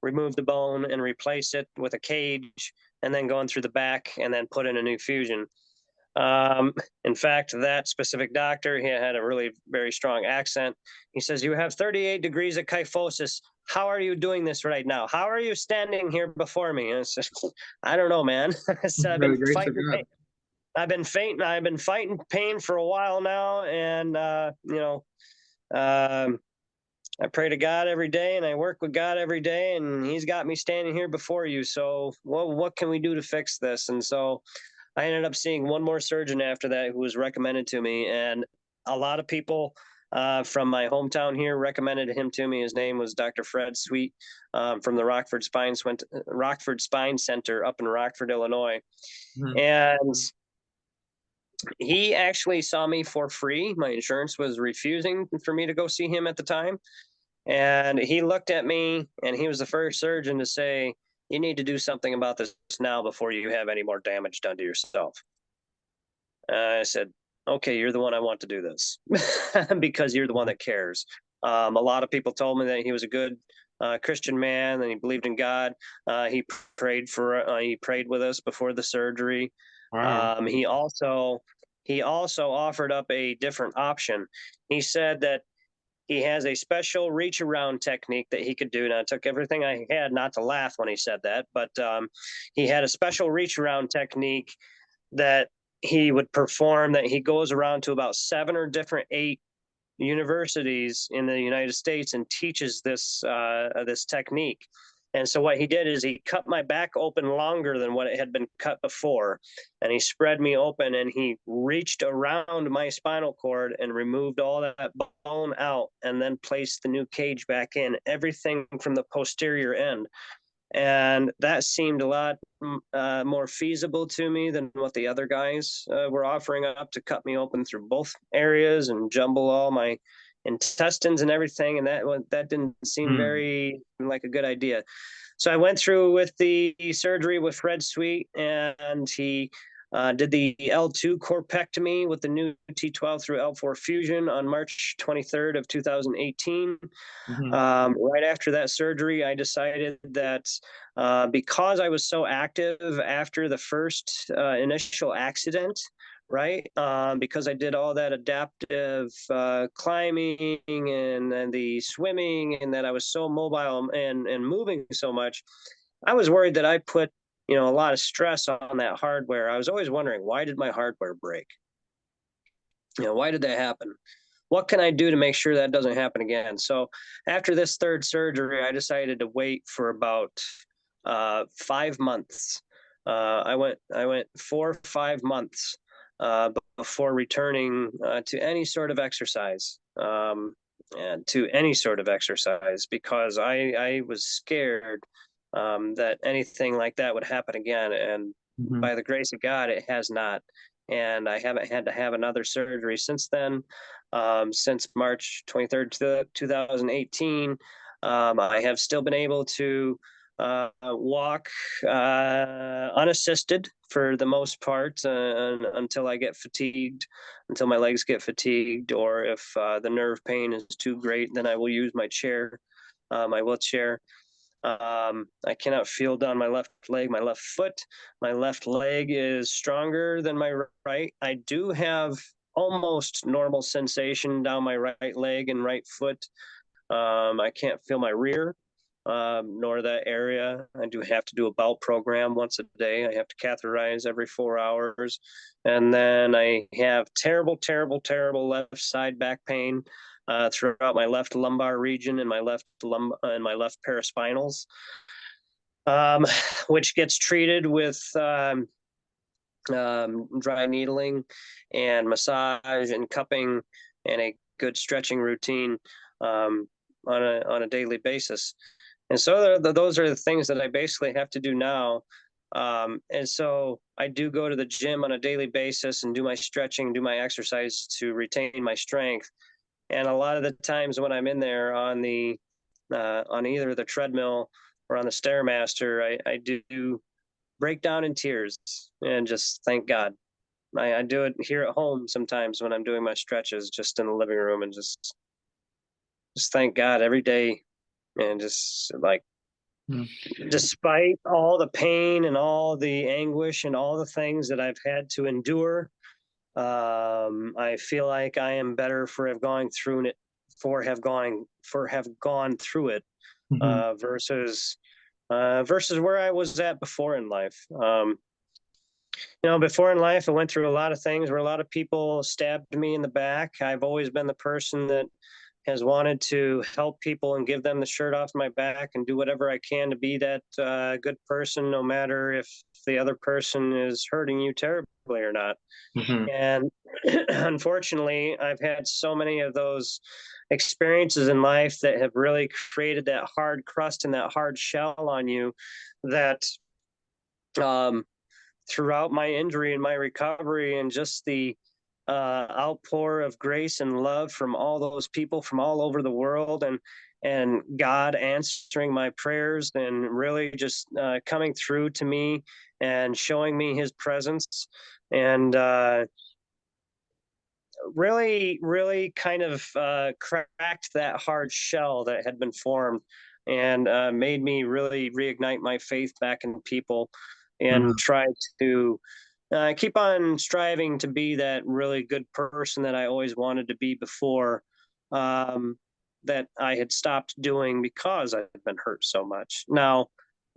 remove the bone, and replace it with a cage, and then go in through the back and then put in a new fusion. In fact, that specific doctor, he had a really very strong accent. He says, you have 38 degrees of kyphosis. how are you doing this right now? How are you standing here before me? And I said, I don't know, man. I said, I've By the been grace of fighting God. pain. I've been fighting pain for a while now. And, I pray to God every day and I work with God every day, and he's got me standing here before you. So what can we do to fix this? And so I ended up seeing one more surgeon after that who was recommended to me, and a lot of people from my hometown here recommended him to me. His name was Dr. Fred Sweet from the Rockford Spine Center up in Rockford, Illinois. Mhm. And he actually saw me for free. My insurance was refusing for me to go see him at the time. And he looked at me, and he was the first surgeon to say, you need to do something about this now before you have any more damage done to yourself. I said, okay, you're the one I want to do this because you're the one that cares. A lot of people told me that he was a good Christian man and he believed in God. He prayed with us before the surgery. Wow. He also offered up a different option. He said that he has a special reach around technique that he could do. Now, it took everything I had not to laugh when he said that, but he had a special reach around technique that he would perform, that he goes around to about 8 universities in the United States and teaches this technique. And so what he did is he cut my back open longer than what it had been cut before, and he spread me open and he reached around my spinal cord and removed all that bone out and then placed the new cage back in, everything from the posterior end. And that seemed a lot more feasible to me than what the other guys were offering up, to cut me open through both areas and jumble all my intestines and everything. And that didn't seem Mm. very like a good idea. So I went through with the surgery with Fred Sweet, and he did the L2 corpectomy with the new T12 through L4 fusion on March 23rd of 2018. Mhm. Right after that surgery, I decided that because I was so active after the first initial accident, right? Because I did all that adaptive climbing and the swimming, and that I was so mobile and moving so much, I was worried that I put a lot of stress on that hardware. I was always wondering, why did my hardware break? Why did that happen? What can I do to make sure that doesn't happen again? So after this third surgery, I decided to wait for about 5 months. I went 4 or 5 months before returning to any sort of exercise. And to any sort of exercise, because I was scared that anything like that would happen again. And Mhm. by the grace of God, it has not. And I haven't had to have another surgery since then. Since March 23rd, 2018, I have still been able to walk unassisted for the most part until I get fatigued, until my legs get fatigued, or if the nerve pain is too great, then I will use my chair, my wheelchair. I cannot feel down my left leg, my left foot. My left leg is stronger than my right. I do have almost normal sensation down my right leg and right foot. I can't feel my rear, nor that area. I do have to do a bowel program once a day. I have to catheterize every 4 hours. And then I have terrible, terrible, terrible left side back pain throughout my left lumbar region and my left paraspinals, which gets treated with dry needling and massage and cupping and a good stretching routine on a daily basis. And so those are the things that I basically have to do now. And so I do go to the gym on a daily basis and do my stretching, do my exercise to retain my strength. And a lot of the times when I'm in there on either the treadmill or on the stairmaster, I do break down in tears and just thank God. I do it here at home sometimes when I'm doing my stretches, just in the living room, and just thank God every day, and just like, Mm. despite all the pain and all the anguish and all the things that I've had to endure, I feel like I am better for going have gone through it Mhm. versus where I was at before in life. Before in life, I went through a lot of things where a lot of people stabbed me in the back. I've always been the person that has wanted to help people and give them the shirt off my back and do whatever I can to be that good person, no matter if the other person is hurting you terribly or not. Mhm. And unfortunately, I've had so many of those experiences in life that have really created that hard crust and that hard shell on you that um, throughout my injury and my recovery and just the outpour of grace and love from all those people from all over the world and God answering my prayers and really just coming through to me and showing me his presence and really kind of cracked that hard shell that had been formed and made me really reignite my faith back in people and Mhm. try to keep on striving to be that really good person that I always wanted to be before, that I had stopped doing because I've been hurt so much. Now,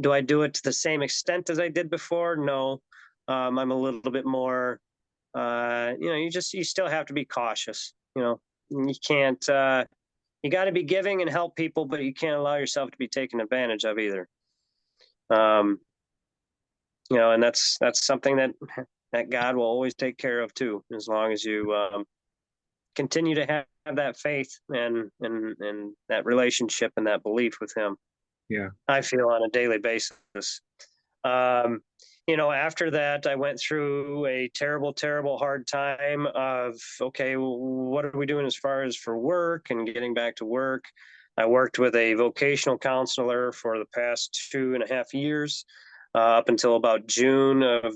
do I do it to the same extent as I did before? No. I'm a little bit more, you still have to be cautious. You can't, you got to be giving and help people, but you can't allow yourself to be taken advantage of either. Um, and that's something that God will always take care of too, as long as you continue to have that faith and that relationship and that belief with Him. Yeah. I feel on a daily basis. Um, after that, I went through a terrible, terrible hard time of, okay, what are we doing as far as for work and getting back to work? I worked with a vocational counselor for the past 2.5 years, up until about June of uh,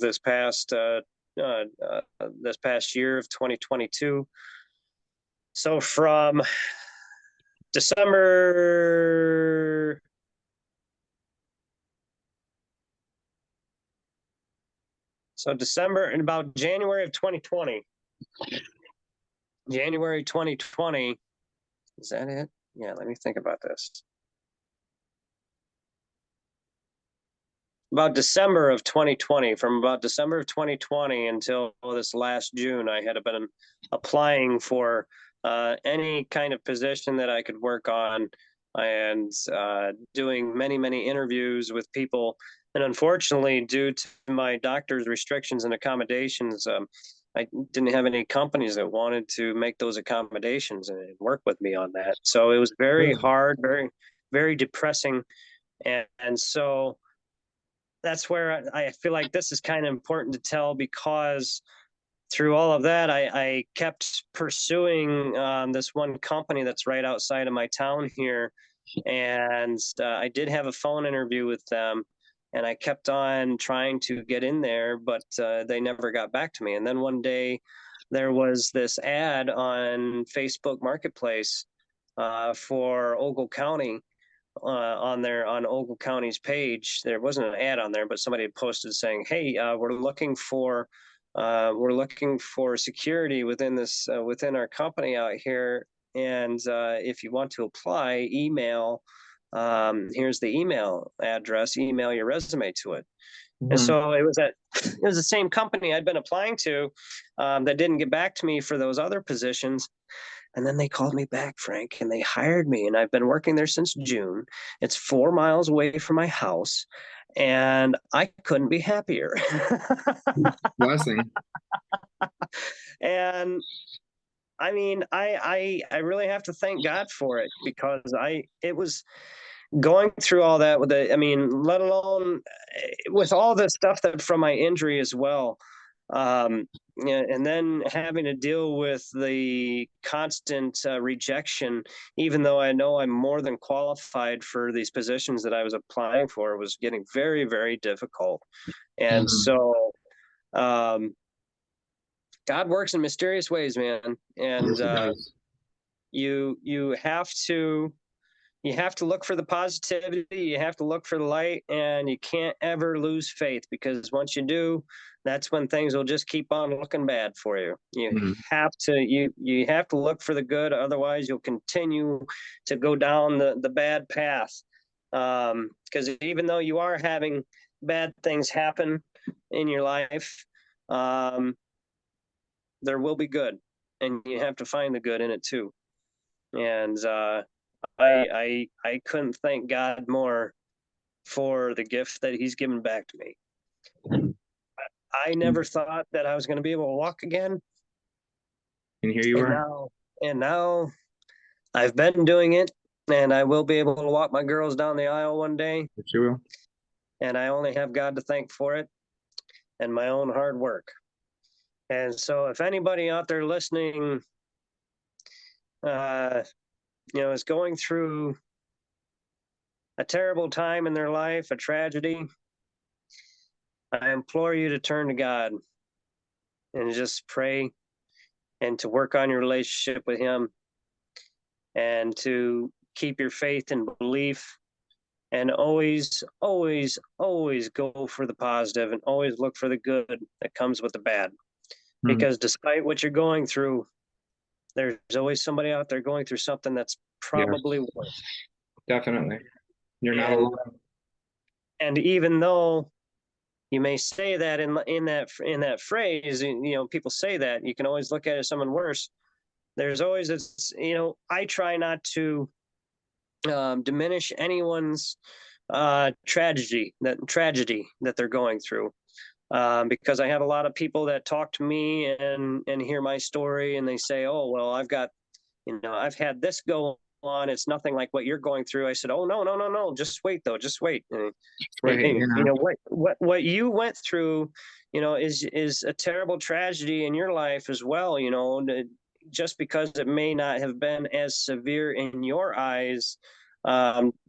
this past year of 2022. So from December December and about January of 2020. January 2020. Is that it? Yeah, let me think about this. About December of 2020, from about December of 2020 until this last June, I had been applying for any kind of position that I could work on and doing many, many interviews with people. And unfortunately, due to my doctor's restrictions and accommodations, I didn't have any companies that wanted to make those accommodations and work with me on that. So it was very Really? hard, very, very depressing. And so that's where I feel like this is kind of important to tell, because through all of that, I kept pursuing this one company that's right outside of my town here. And I did have a phone interview with them. And I kept on trying to get in there, but they never got back to me. And then one day, there was this ad on Facebook Marketplace for Ogle County, on Ogle County's page. There wasn't an ad on there, but somebody had posted saying, "Hey, we're looking for security within our company out here, and if you want to apply, email. Here's the email address. Email your resume to it." And Mhm. so it was the same company I'd been applying to, that didn't get back to me for those other positions. And then they called me back, Frank, and they hired me. And I've been working there since June. It's 4 miles away from my house. And I couldn't be happier. Blessing. And I mean, I really have to thank God for it, because it was going through all that with it. I mean, let alone with all the stuff that from my injury as well. Yeah, and then having to deal with the constant rejection, even though I know I'm more than qualified for these positions that I was applying for, was getting very, very difficult. And Mhm. so, um, God works in mysterious ways, man. And Yes, it does. you have to you have to look for the positivity, you have to look for the light, and you can't ever lose faith, because once you do, that's when things will just keep on looking bad for you. You Mhm. have to you have to look for the good, otherwise you'll continue to go down the bad path. Because even though you are having bad things happen in your life, um, there will be good, and you have to find the good in it too. And I couldn't thank God more for the gift that He's given back to me. I never thought that I was going to be able to walk again, And here you and are. now I've been doing it, and I will be able to walk my girls down the aisle one day, Yes, you will. and I only have God to thank for it and my own hard work. And so, if anybody out there listening, uh, is going through a terrible time in their life, a tragedy, I implore you to turn to God and just pray, and to work on your relationship with Him, and to keep your faith and belief, and always, always, always go for the positive, and always look for the good that comes with the bad. Mhm. Because despite what you're going through, there's always somebody out there going through something that's Yes, probably worse. definitely. You're not And alone. even though you may say that in that phrase, people say that you can always look at it as someone worse. There's always this, I try not to diminish anyone's tragedy that they're going through, because I have a lot of people that talk to me and hear my story, and they say, "Oh, well, I've had this go on. It's nothing like what you're going through." I said, "Oh, no, no, no, no. Just wait, though. Just wait. Right, yeah. What you went through, is a terrible tragedy in your life as well. Just because it may not have been as severe in your eyes,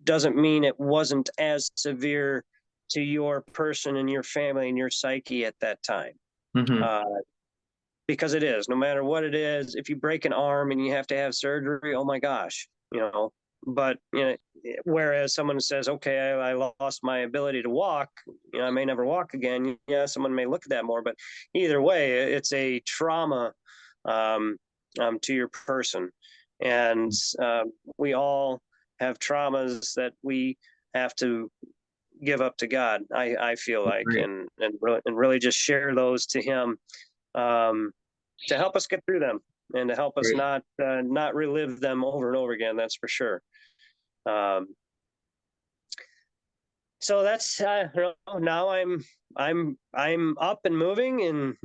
doesn't mean it wasn't as severe to your person and your family and your psyche at that time." Mhm. Uh, because it is, no matter what it is. If you break an arm and you have to have surgery, oh my gosh, but whereas someone says, okay, I lost my ability to walk, I may never walk again. Yeah, someone may look at that more, but either way, it's a trauma, um, to your person. And we all have traumas that we have to give up to God, I feel like, Right. and really just share those to Him, um, to help us get through them, and to help us Right. not relive them over and over again. That's for sure. Um, so that's now I'm up and moving,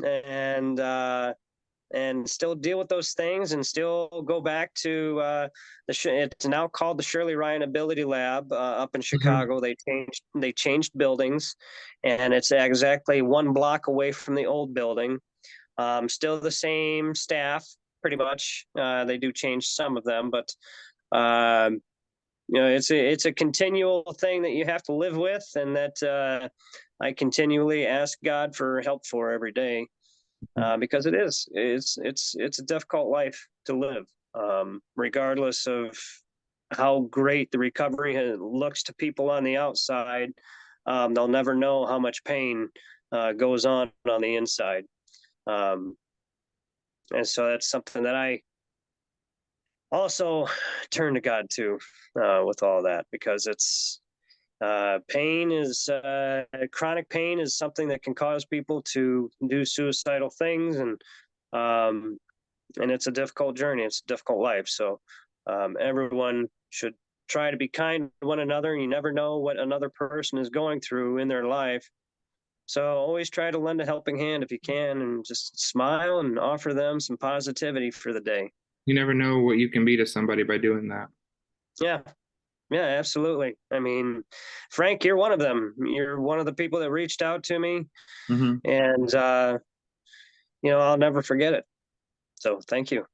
and still deal with those things, and still go back to it's now called the Shirley Ryan Ability Lab, up in Mhm. Chicago. They changed buildings, and it's exactly 1 block away from the old building. Still the same staff, pretty much. They do change some of them, but um, it's a continual thing that you have to live with, and that I continually ask God for help for every day, Mhm. because it's a difficult life to live, regardless of how great the recovery looks to people on the outside. They'll never know how much pain goes on the inside. Um, and so that's something that I also turn to God to, with all that, because it's chronic pain is something that can cause people to do suicidal things, um, and it's a difficult journey. It's a difficult life. So everyone should try to be kind to one another. You never know what another person is going through in their life. So always try to lend a helping hand if you can, and just smile and offer them some positivity for the day. You never know what you can be to somebody by doing that. Yeah, yeah, absolutely. I mean, Frank, you're one of them. You're one of the people that reached out to me, Mhm. and I'll never forget it. So thank you.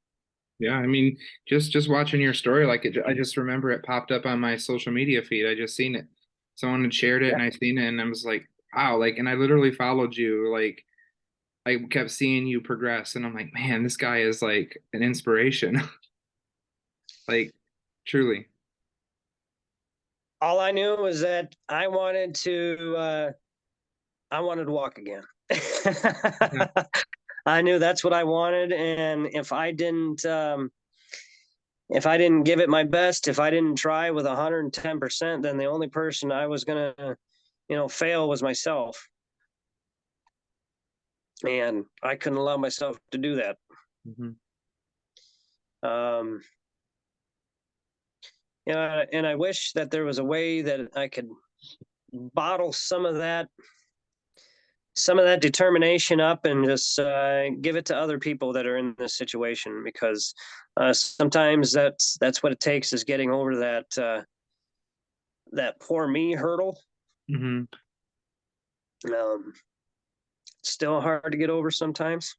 Yeah, I mean, just watching your story, like I just remember it popped up on my social media feed. I just seen it. Someone had shared it, Yeah, and I seen it, and I was like, wow, like, and I literally followed you. Like, I kept seeing you progress, and I'm like, man, this guy is like an inspiration. Like, truly. all I knew was that I wanted to walk again. I knew that's what I wanted, and if I didn't give it my best, if I didn't try with 110%, then the only person I was gonna, fail was myself, and I couldn't allow myself to do that. Mhm. Um, and I wish that there was a way that I could bottle some of that determination up and just give it to other people that are in this situation, because sometimes that's what it takes, is getting over that poor me hurdle. Mhm. Um, Still hard to get over sometimes.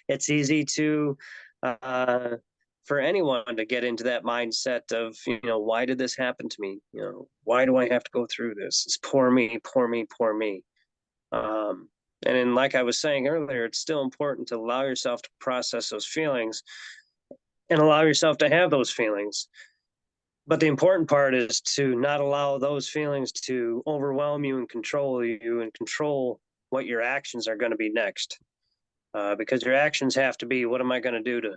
It's easy to uh, for anyone to get into that mindset of, why did this happen to me? Why do I have to go through this? It's poor me, poor me, poor me. Um, and then, like I was saying earlier, it's still important to allow yourself to process those feelings and allow yourself to have those feelings. But the important part is to not allow those feelings to overwhelm you and control what your actions are going to be next. Because your actions have to be, what am I going to do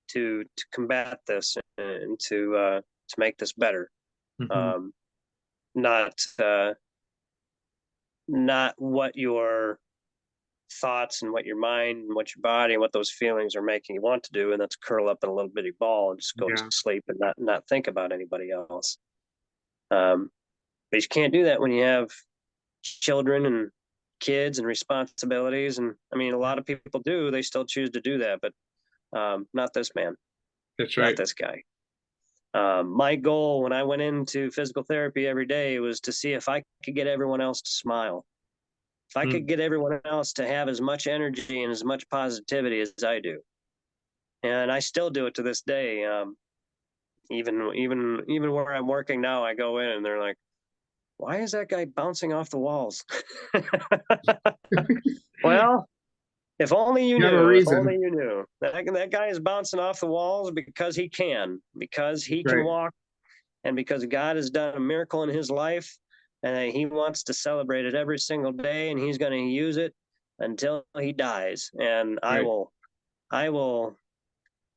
to combat this and to make this better? Mhm. Um, not not what your thoughts and what your mind and what your body and what those feelings are making you want to do, and that's curl up in a little bitty ball and just go to Yeah. sleep and not think about anybody else. um, but you can't do that when you have children and kids and responsibilities, and I mean, a lot of people do, they still choose to do that, but not this man, That's not right. this guy. My goal when I went into physical therapy every day was to see if I could get everyone else to smile, if I could Mm. get everyone else to have as much energy and as much positivity as I do. And I still do it to this day. Even where I'm working now, I go in and they're like, "Why is that guy bouncing off the walls?" Well, if only you You have a knew. If only reason. you knew. That guy is bouncing off the walls because he can Right. walk, and because God has done a miracle in his life, and he wants to celebrate it every single day, and he's going to use it until he dies. And Right. I will.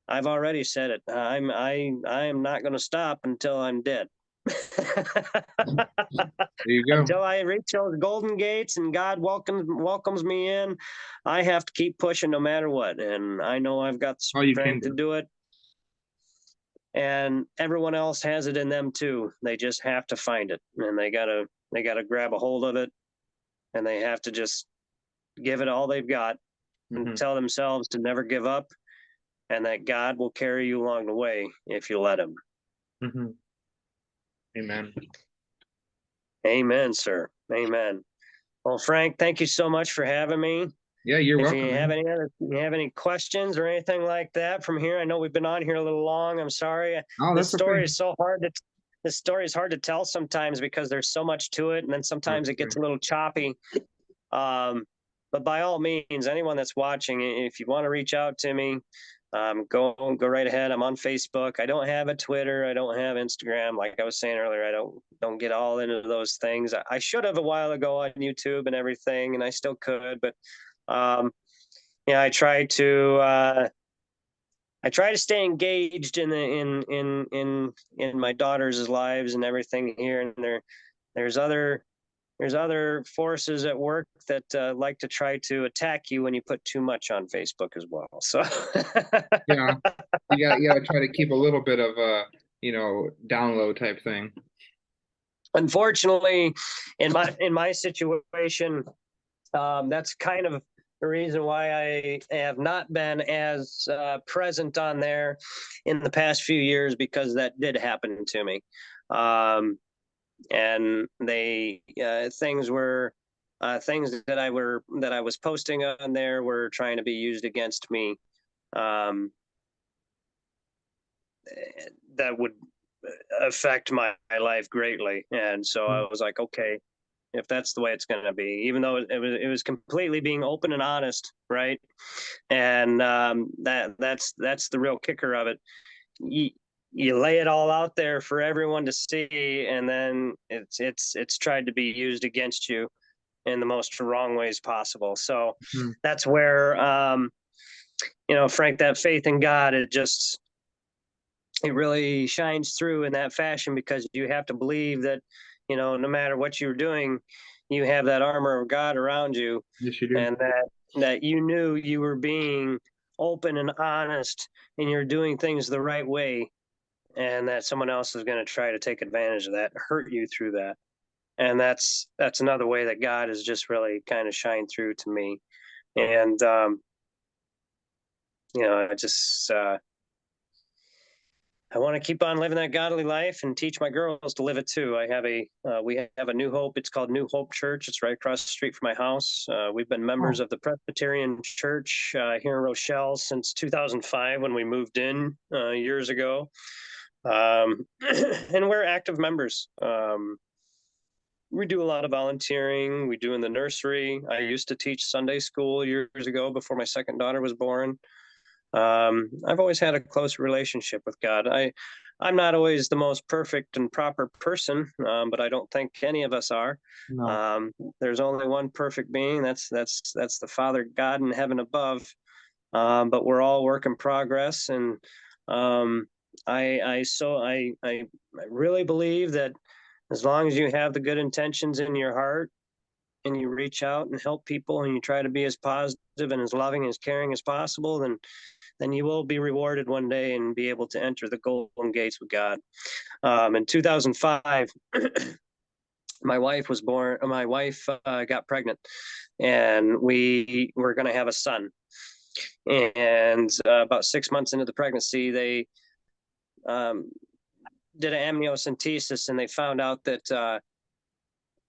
I've already said it. I am not going to stop until I'm dead. There you go. Until I reach those golden gates and God welcomes me in, I have to keep pushing no matter what. And I know I've got the All you can strength to do. do it. And everyone else has it in them too. They just have to find it, and they gotta grab a hold of it, and they have to just give it all they've got and Mhm. tell themselves to never give up, and that God will carry you along the way if you let him. Mhm. Amen. Amen, sir. Amen. Well, Frank, thank you so much for having me. Yeah, you're If welcome, man. you have any questions or anything like that from here, I know we've been on here a little long. I'm sorry. Oh, This that's okay. story is so hard to this story is hard to tell sometimes because there's so much to it, and then Oh, sometimes it sorry. gets a little choppy. But by all means, anyone that's watching, if you want to reach out to me, go right ahead. I'm on Facebook. I don't have a Twitter. I don't have Instagram. Like I was saying earlier, I don't get all into those things. I should have a while ago on YouTube and everything, and I still could, but um, yeah, I try to stay engaged in my daughter's lives and everything here, and there's other forces at work that like to try to attack you when you put too much on Facebook as well. So Yeah, you gotta try to keep a little bit of a, download type thing. unfortunately, in my situation, that's kind of the reason why I have not been as present on there in the past few years, because that did happen to me. Um, and they things that I was posting on there were trying to be used against me. Um, that would affect my life greatly, and so I Mm. was like, okay, if that's the way it's going to be, even though it was completely being open and honest, right? And that's the real kicker of it. you lay it all out there for everyone to see, and then it's tried to be used against you in the most wrong ways possible. So Hmm. that's where, Frank, that faith in God, it really shines through in that fashion, because you have to believe that, no matter what you're doing, you have that armor of God around you, Yes, you do. and that you knew you were being open and honest, and you're doing things the right way, and that someone else is going to try to take advantage of that, hurt you through that. And that's another way that God has just really kind of shined through to me. And I just I want to keep on living that godly life and teach my girls to live it too. We have a New Hope. It's called New Hope Church. It's right across the street from my house. We've been members of the Presbyterian Church here in Rochelle since 2005, when we moved in years ago. And we're active members. We do a lot of volunteering. We do in the nursery. I used to teach Sunday school years ago before my second daughter was born. I've always had a close relationship with God. I'm not always the most perfect and proper person, but I don't think any of us are. No. There's only one perfect being. That's the Father God in heaven above. But we're all work in progress, and I really believe that as long as you have the good intentions in your heart, and you reach out and help people, and you try to be as positive and as loving and as caring as possible, then you will be rewarded one day and be able to enter the golden gates with God. In 2005, my wife was born. My wife got pregnant, and we were going to have a son. And about 6 months into the pregnancy, they did an amniocentesis, and they found out that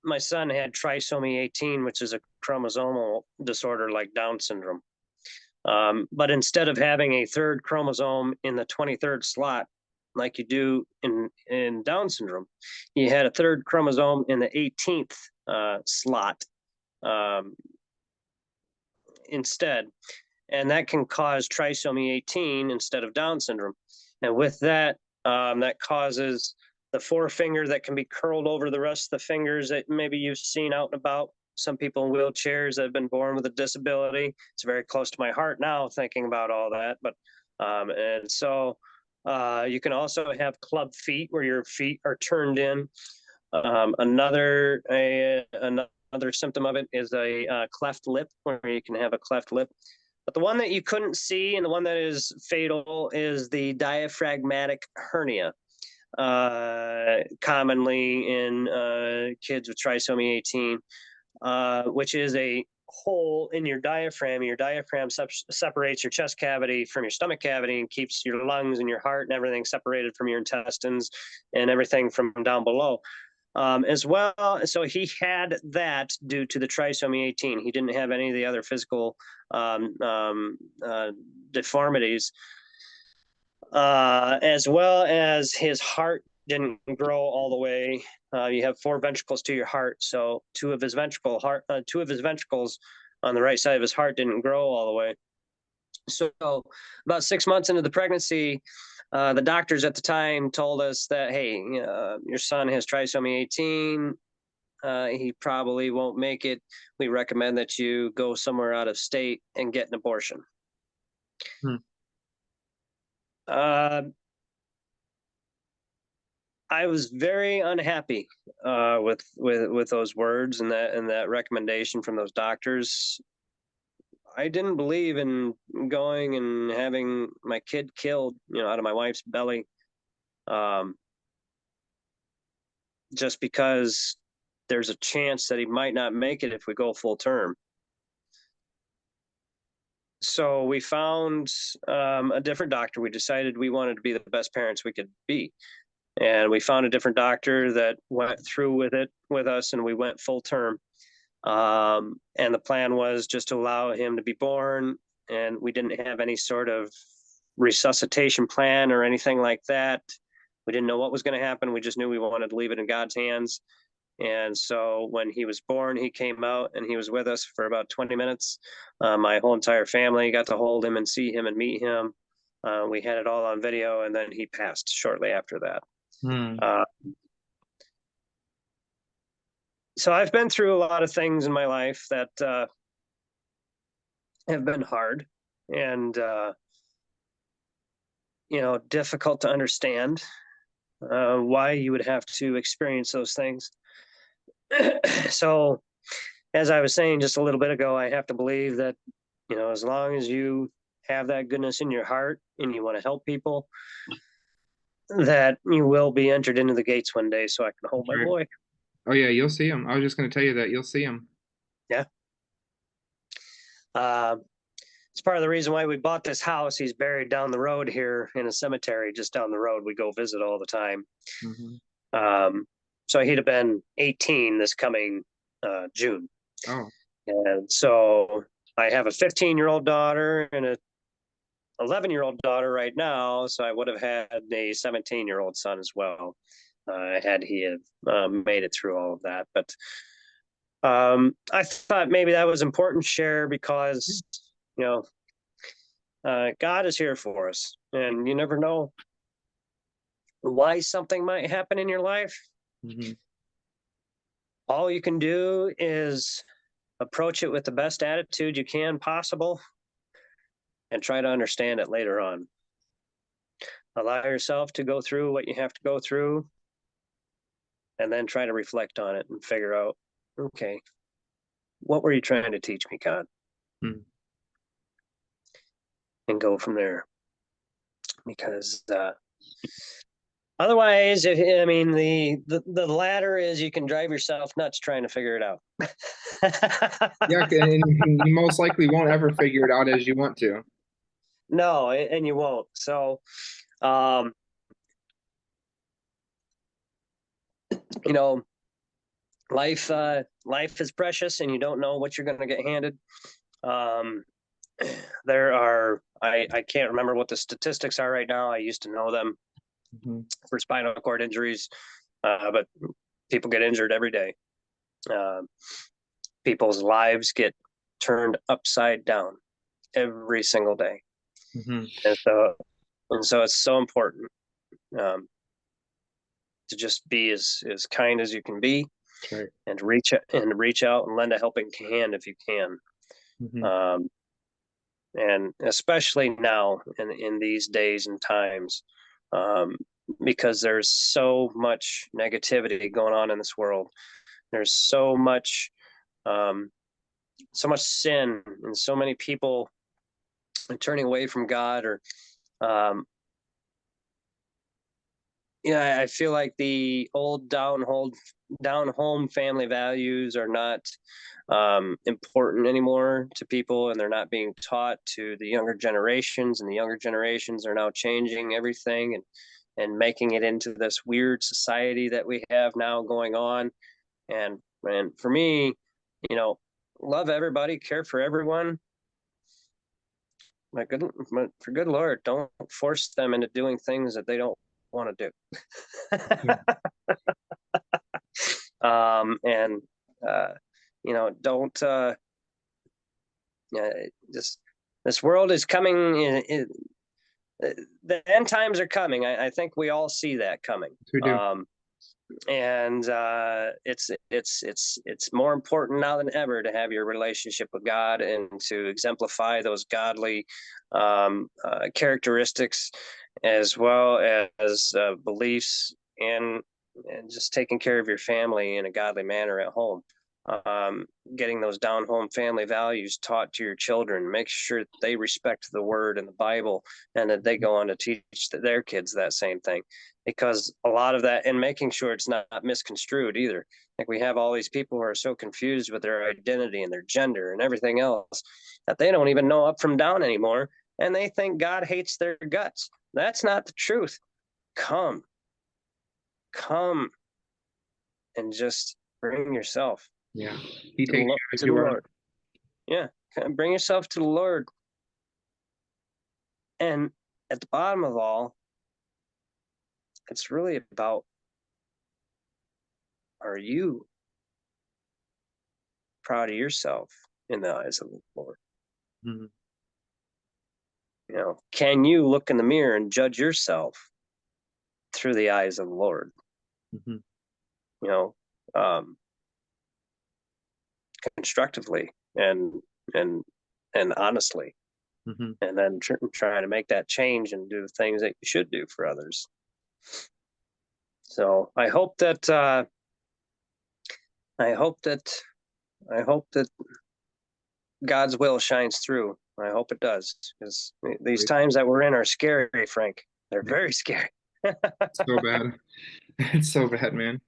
my son had trisomy 18, which is a chromosomal disorder like Down syndrome. But instead of having a third chromosome in the 23rd slot, like you do in Down syndrome, he had a third chromosome in the 18th slot instead. And that can cause trisomy 18 instead of Down syndrome. And with that, that causes the forefinger that can be curled over the rest of the fingers that maybe you've seen out and about. Some people in wheelchairs that have been born with a disability. It's very close to my heart now, thinking about all that. But and so you can also have club feet, where your feet are turned in. Another symptom of it is a cleft lip, where you can have a cleft lip. But the one that you couldn't see, and the one that is fatal, is the diaphragmatic hernia. Commonly in kids with trisomy 18, which is a hole in your diaphragm. Your diaphragm separates your chest cavity from your stomach cavity, and keeps your lungs and your heart and everything separated from your intestines and everything from down below. As well, so he had that due to the trisomy 18. He didn't have any of the other physical deformities. As well as his heart didn't grow all the way. You have 4 ventricles to your heart, so two of his ventricles on the right side of his heart didn't grow all the way. So about 6 months into the pregnancy, the doctors at the time told us that, hey, your son has trisomy 18. He probably won't make it. We recommend that you go somewhere out of state and get an abortion. I was very unhappy with those words and that recommendation from those doctors. I didn't believe in going and having my kid killed, out of my wife's belly, just because there's a chance that he might not make it if we go full term. So we found a different doctor. We decided we wanted to be the best parents we could be. And we found a different doctor that went through with it with us, and we went full term. And the plan was just to allow him to be born, and we didn't have any sort of resuscitation plan or anything like that. We didn't know what was going to happen. We just knew we wanted to leave it in God's hands. And so when he was born, he came out and he was with us for about 20 minutes. My whole entire family got to hold him and see him and meet him. We had it all on video, and then he passed shortly after that. Hmm. So I've been through a lot of things in my life that have been hard and difficult to understand why you would have to experience those things. So, as I was saying just a little bit ago, I have to believe that, as long as you have that goodness in your heart and you want to help people, that you will be entered into the gates one day so I can hold my Right. boy. Oh yeah, you'll see him. I was just going to tell you that you'll see him. Yeah. It's part of the reason why we bought this house. He's buried down the road here in a cemetery just down the road. We go visit all the time. Hmm. So he'd have been 18 this coming June. Oh, And so I have a 15-year-old daughter and a 11-year-old daughter right now. So I would have had a 17-year-old son as well, had he have made it through all of that. But I thought maybe that was important to share because, God is here for us, and you never know why something might happen in your life. hmm, All you can do is approach it with the best attitude you can possible and try to understand it later on. Allow yourself to go through what you have to go through and then try to reflect on it and figure out, okay, what were you trying to teach me, God? hmm. And go from there. Because otherwise, the latter is you can drive yourself nuts trying to figure it out. Yeah, and you most likely won't ever figure it out as you want to. No, and you won't. So, um, you know, life is precious, and you don't know what you're going to get handed. Um, there are I can't remember what the statistics are right now. I used to know them Hmm. for spinal cord injuries, but people get injured every day. People's lives get turned upside down every single day, Hmm. and so it's so important um, to just be as kind as you can be, Right. and reach out and lend a helping hand if you can. Hmm. Um, and especially now in these days and times, um, because there's so much negativity going on in this world. There's um, so much sin, and so many people turning away from God, or um, I feel like the old down home family values are not important anymore to people, and they're not being taught to the younger generations, and the younger generations are now changing everything and making it into this weird society that we have now going on. And for me, you know, love everybody, care for everyone. But for good Lord, don't force them into doing things that they don't want to Yeah. do. And don't just this world is coming. The end times are coming. I think we all see that coming. We do. And it's more important now than ever to have your relationship with God and to exemplify those godly characteristics, as well as beliefs, and just taking care of your family in a godly manner at home. Getting those down home family values taught to your children. Make sure that they respect the word and the Bible, and that they go on to teach their kids that same thing. Because a lot of that, and making sure it's not misconstrued either. Like, we have all these people who are so confused with their identity and their gender and everything else that they don't even know up from down anymore, and they think God hates their guts. That's not the truth. Come and just bring yourself Yeah. He to the takes Lord, you as to the you are. Lord. Yeah, bring yourself to the Lord. And at the bottom of all, it's really about, are you proud of yourself in the eyes of the Lord? Mhm. Can you look in the mirror and judge yourself through the eyes of the Lord? Mhm. You know, um, constructively and and honestly, Mhm. and then trying to make that change and do the things that you should do for others. So I hope that I hope that God's will shines through. I hope it does, because these Great. times that we're in are scary, Frank. They're Yeah, very scary. so bad. It's so bad, man.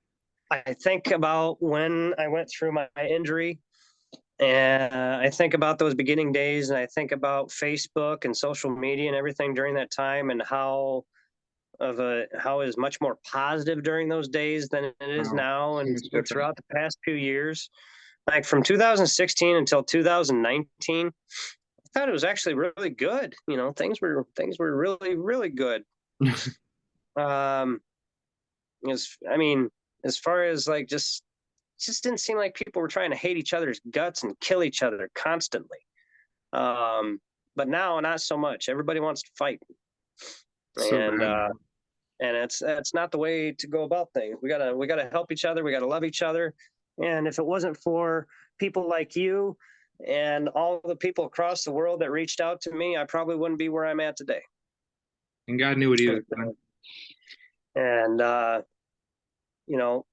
I think about when I went through my injury, and I think about those beginning days, and I think about Facebook and social media and everything during that time, and how is much more positive during those days than it is Wow, now, so and much different. throughout the past few years. Like from 2016 until 2019, I thought it was actually really good. Things were really really good. Um, I mean, as far as like just didn't seem like people were trying to hate each other's guts and kill each other constantly. Um, but now not so much. Everybody wants to fight, So and bad, uh, man. and that's not the way to go about things. We gotta help each other. We gotta love each other. And if it wasn't for people like you and all the people across the world that reached out to me, I probably wouldn't be where I'm at today. And God knew what he was doing. And you know,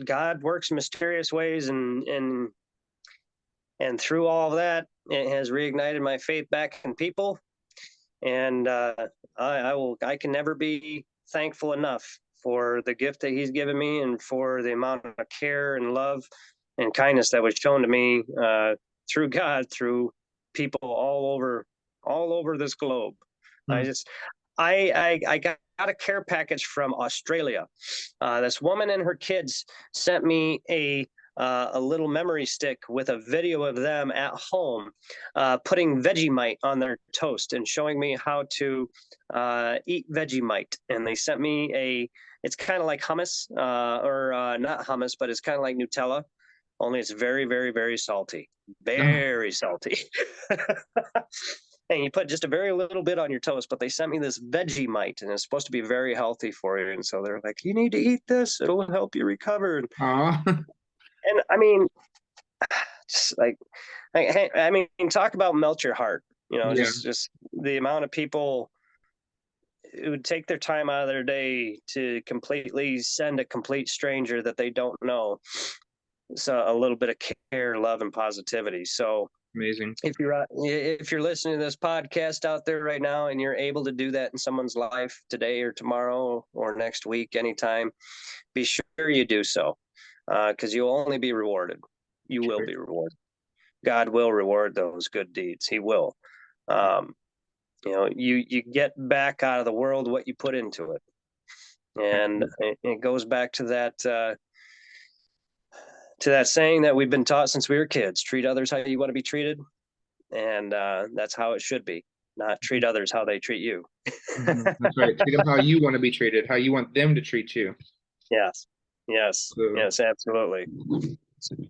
God works in mysterious ways, and through all of that, it has reignited my faith back in people. And I can never be thankful enough for the gift that He's given me, and for the amount of care and love and kindness that was shown to me through God, through people all over this globe. I Hmm. just I got a care package from Australia. This woman and her kids sent me a little memory stick with a video of them at home putting Vegemite on their toast and showing me how to eat Vegemite. And they sent me it's kind of like hummus, or not hummus, but it's kind of like Nutella, only it's very, very, very salty, Oh, very salty. And you put just a very little bit on your toast, but they sent me this Vegemite, and it's supposed to be very healthy for you. And so they're like, you need to eat this; it'll help you recover. aw. And I mean, just like, I mean, talk about melt your heart. Yeah, Just the amount of people who would take their time out of their day to completely send a complete stranger that they don't know a little bit of care, love, and positivity. So amazing. if you're listening to this podcast out there right now, and you're able to do that in someone's life today or tomorrow or next week, anytime, be sure you do so, because you'll only be rewarded. You will Sure. be rewarded. God will reward those good deeds. He will. Um, you get back out of the world what you put into it, and it goes back to that saying that we've been taught since we were kids: treat others how you want to be treated. And that's how it should be. Not treat others how they treat you. Mhm. That's right. Treat them how you want to be treated, how you want them to treat you. Yes, yes, So yes, absolutely.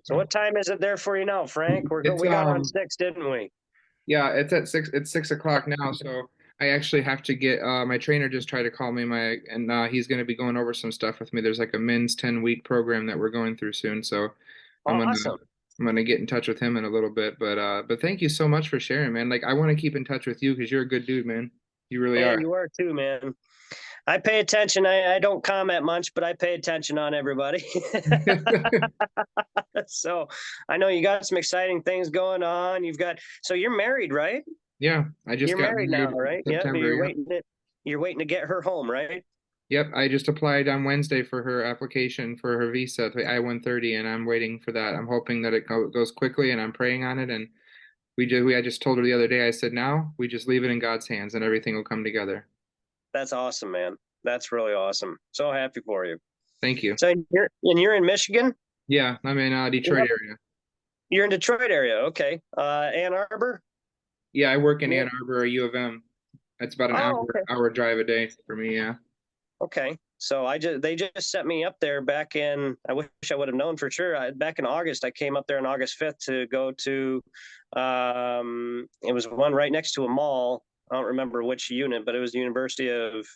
So what time is it there for you now, Frank? it's We got on 6, didn't we? yeah, it's at 6, it's 6 o'clock now, so I actually have to get my trainer just tried to call me, and he's gonna be going over some stuff with me. There's like a men's 10-week program that we're going through soon, so I'm gonna Awesome. I'm gonna get in touch with him in a little bit. But thank you so much for sharing, man. Like I want to keep in touch with you because you're a good dude, man. You really Hey, are. you are too, man. I pay attention. I don't comment much, but I pay attention on everybody. So I know you got some exciting things going on. So you're married, right? Yeah, I just You're got married married now, in right? Yep. September. Yep. You're waiting to get her home, right? Yep, I just applied on Wednesday for her application for her visa, the I-130, and I'm waiting for that. I'm hoping that it goes quickly, and I'm praying on it. And I just told her the other day, I said, now we just leave it in God's hands, and everything will come together. That's awesome, man. That's really awesome. So happy for you. Thank you. So you're in Michigan? Yeah, I'm in Detroit Yep. area. You're in Detroit area. Okay. Ann Arbor? Yeah, I work in Yeah. Ann Arbor or U of M. That's about an Oh, okay. hour drive a day for me. Yeah. Okay. So they just set me up there back in, I wish I would have known for sure. Back in August, I came up there on August 5th to go to, it was one right next to a mall. I don't remember which unit, but it was the University of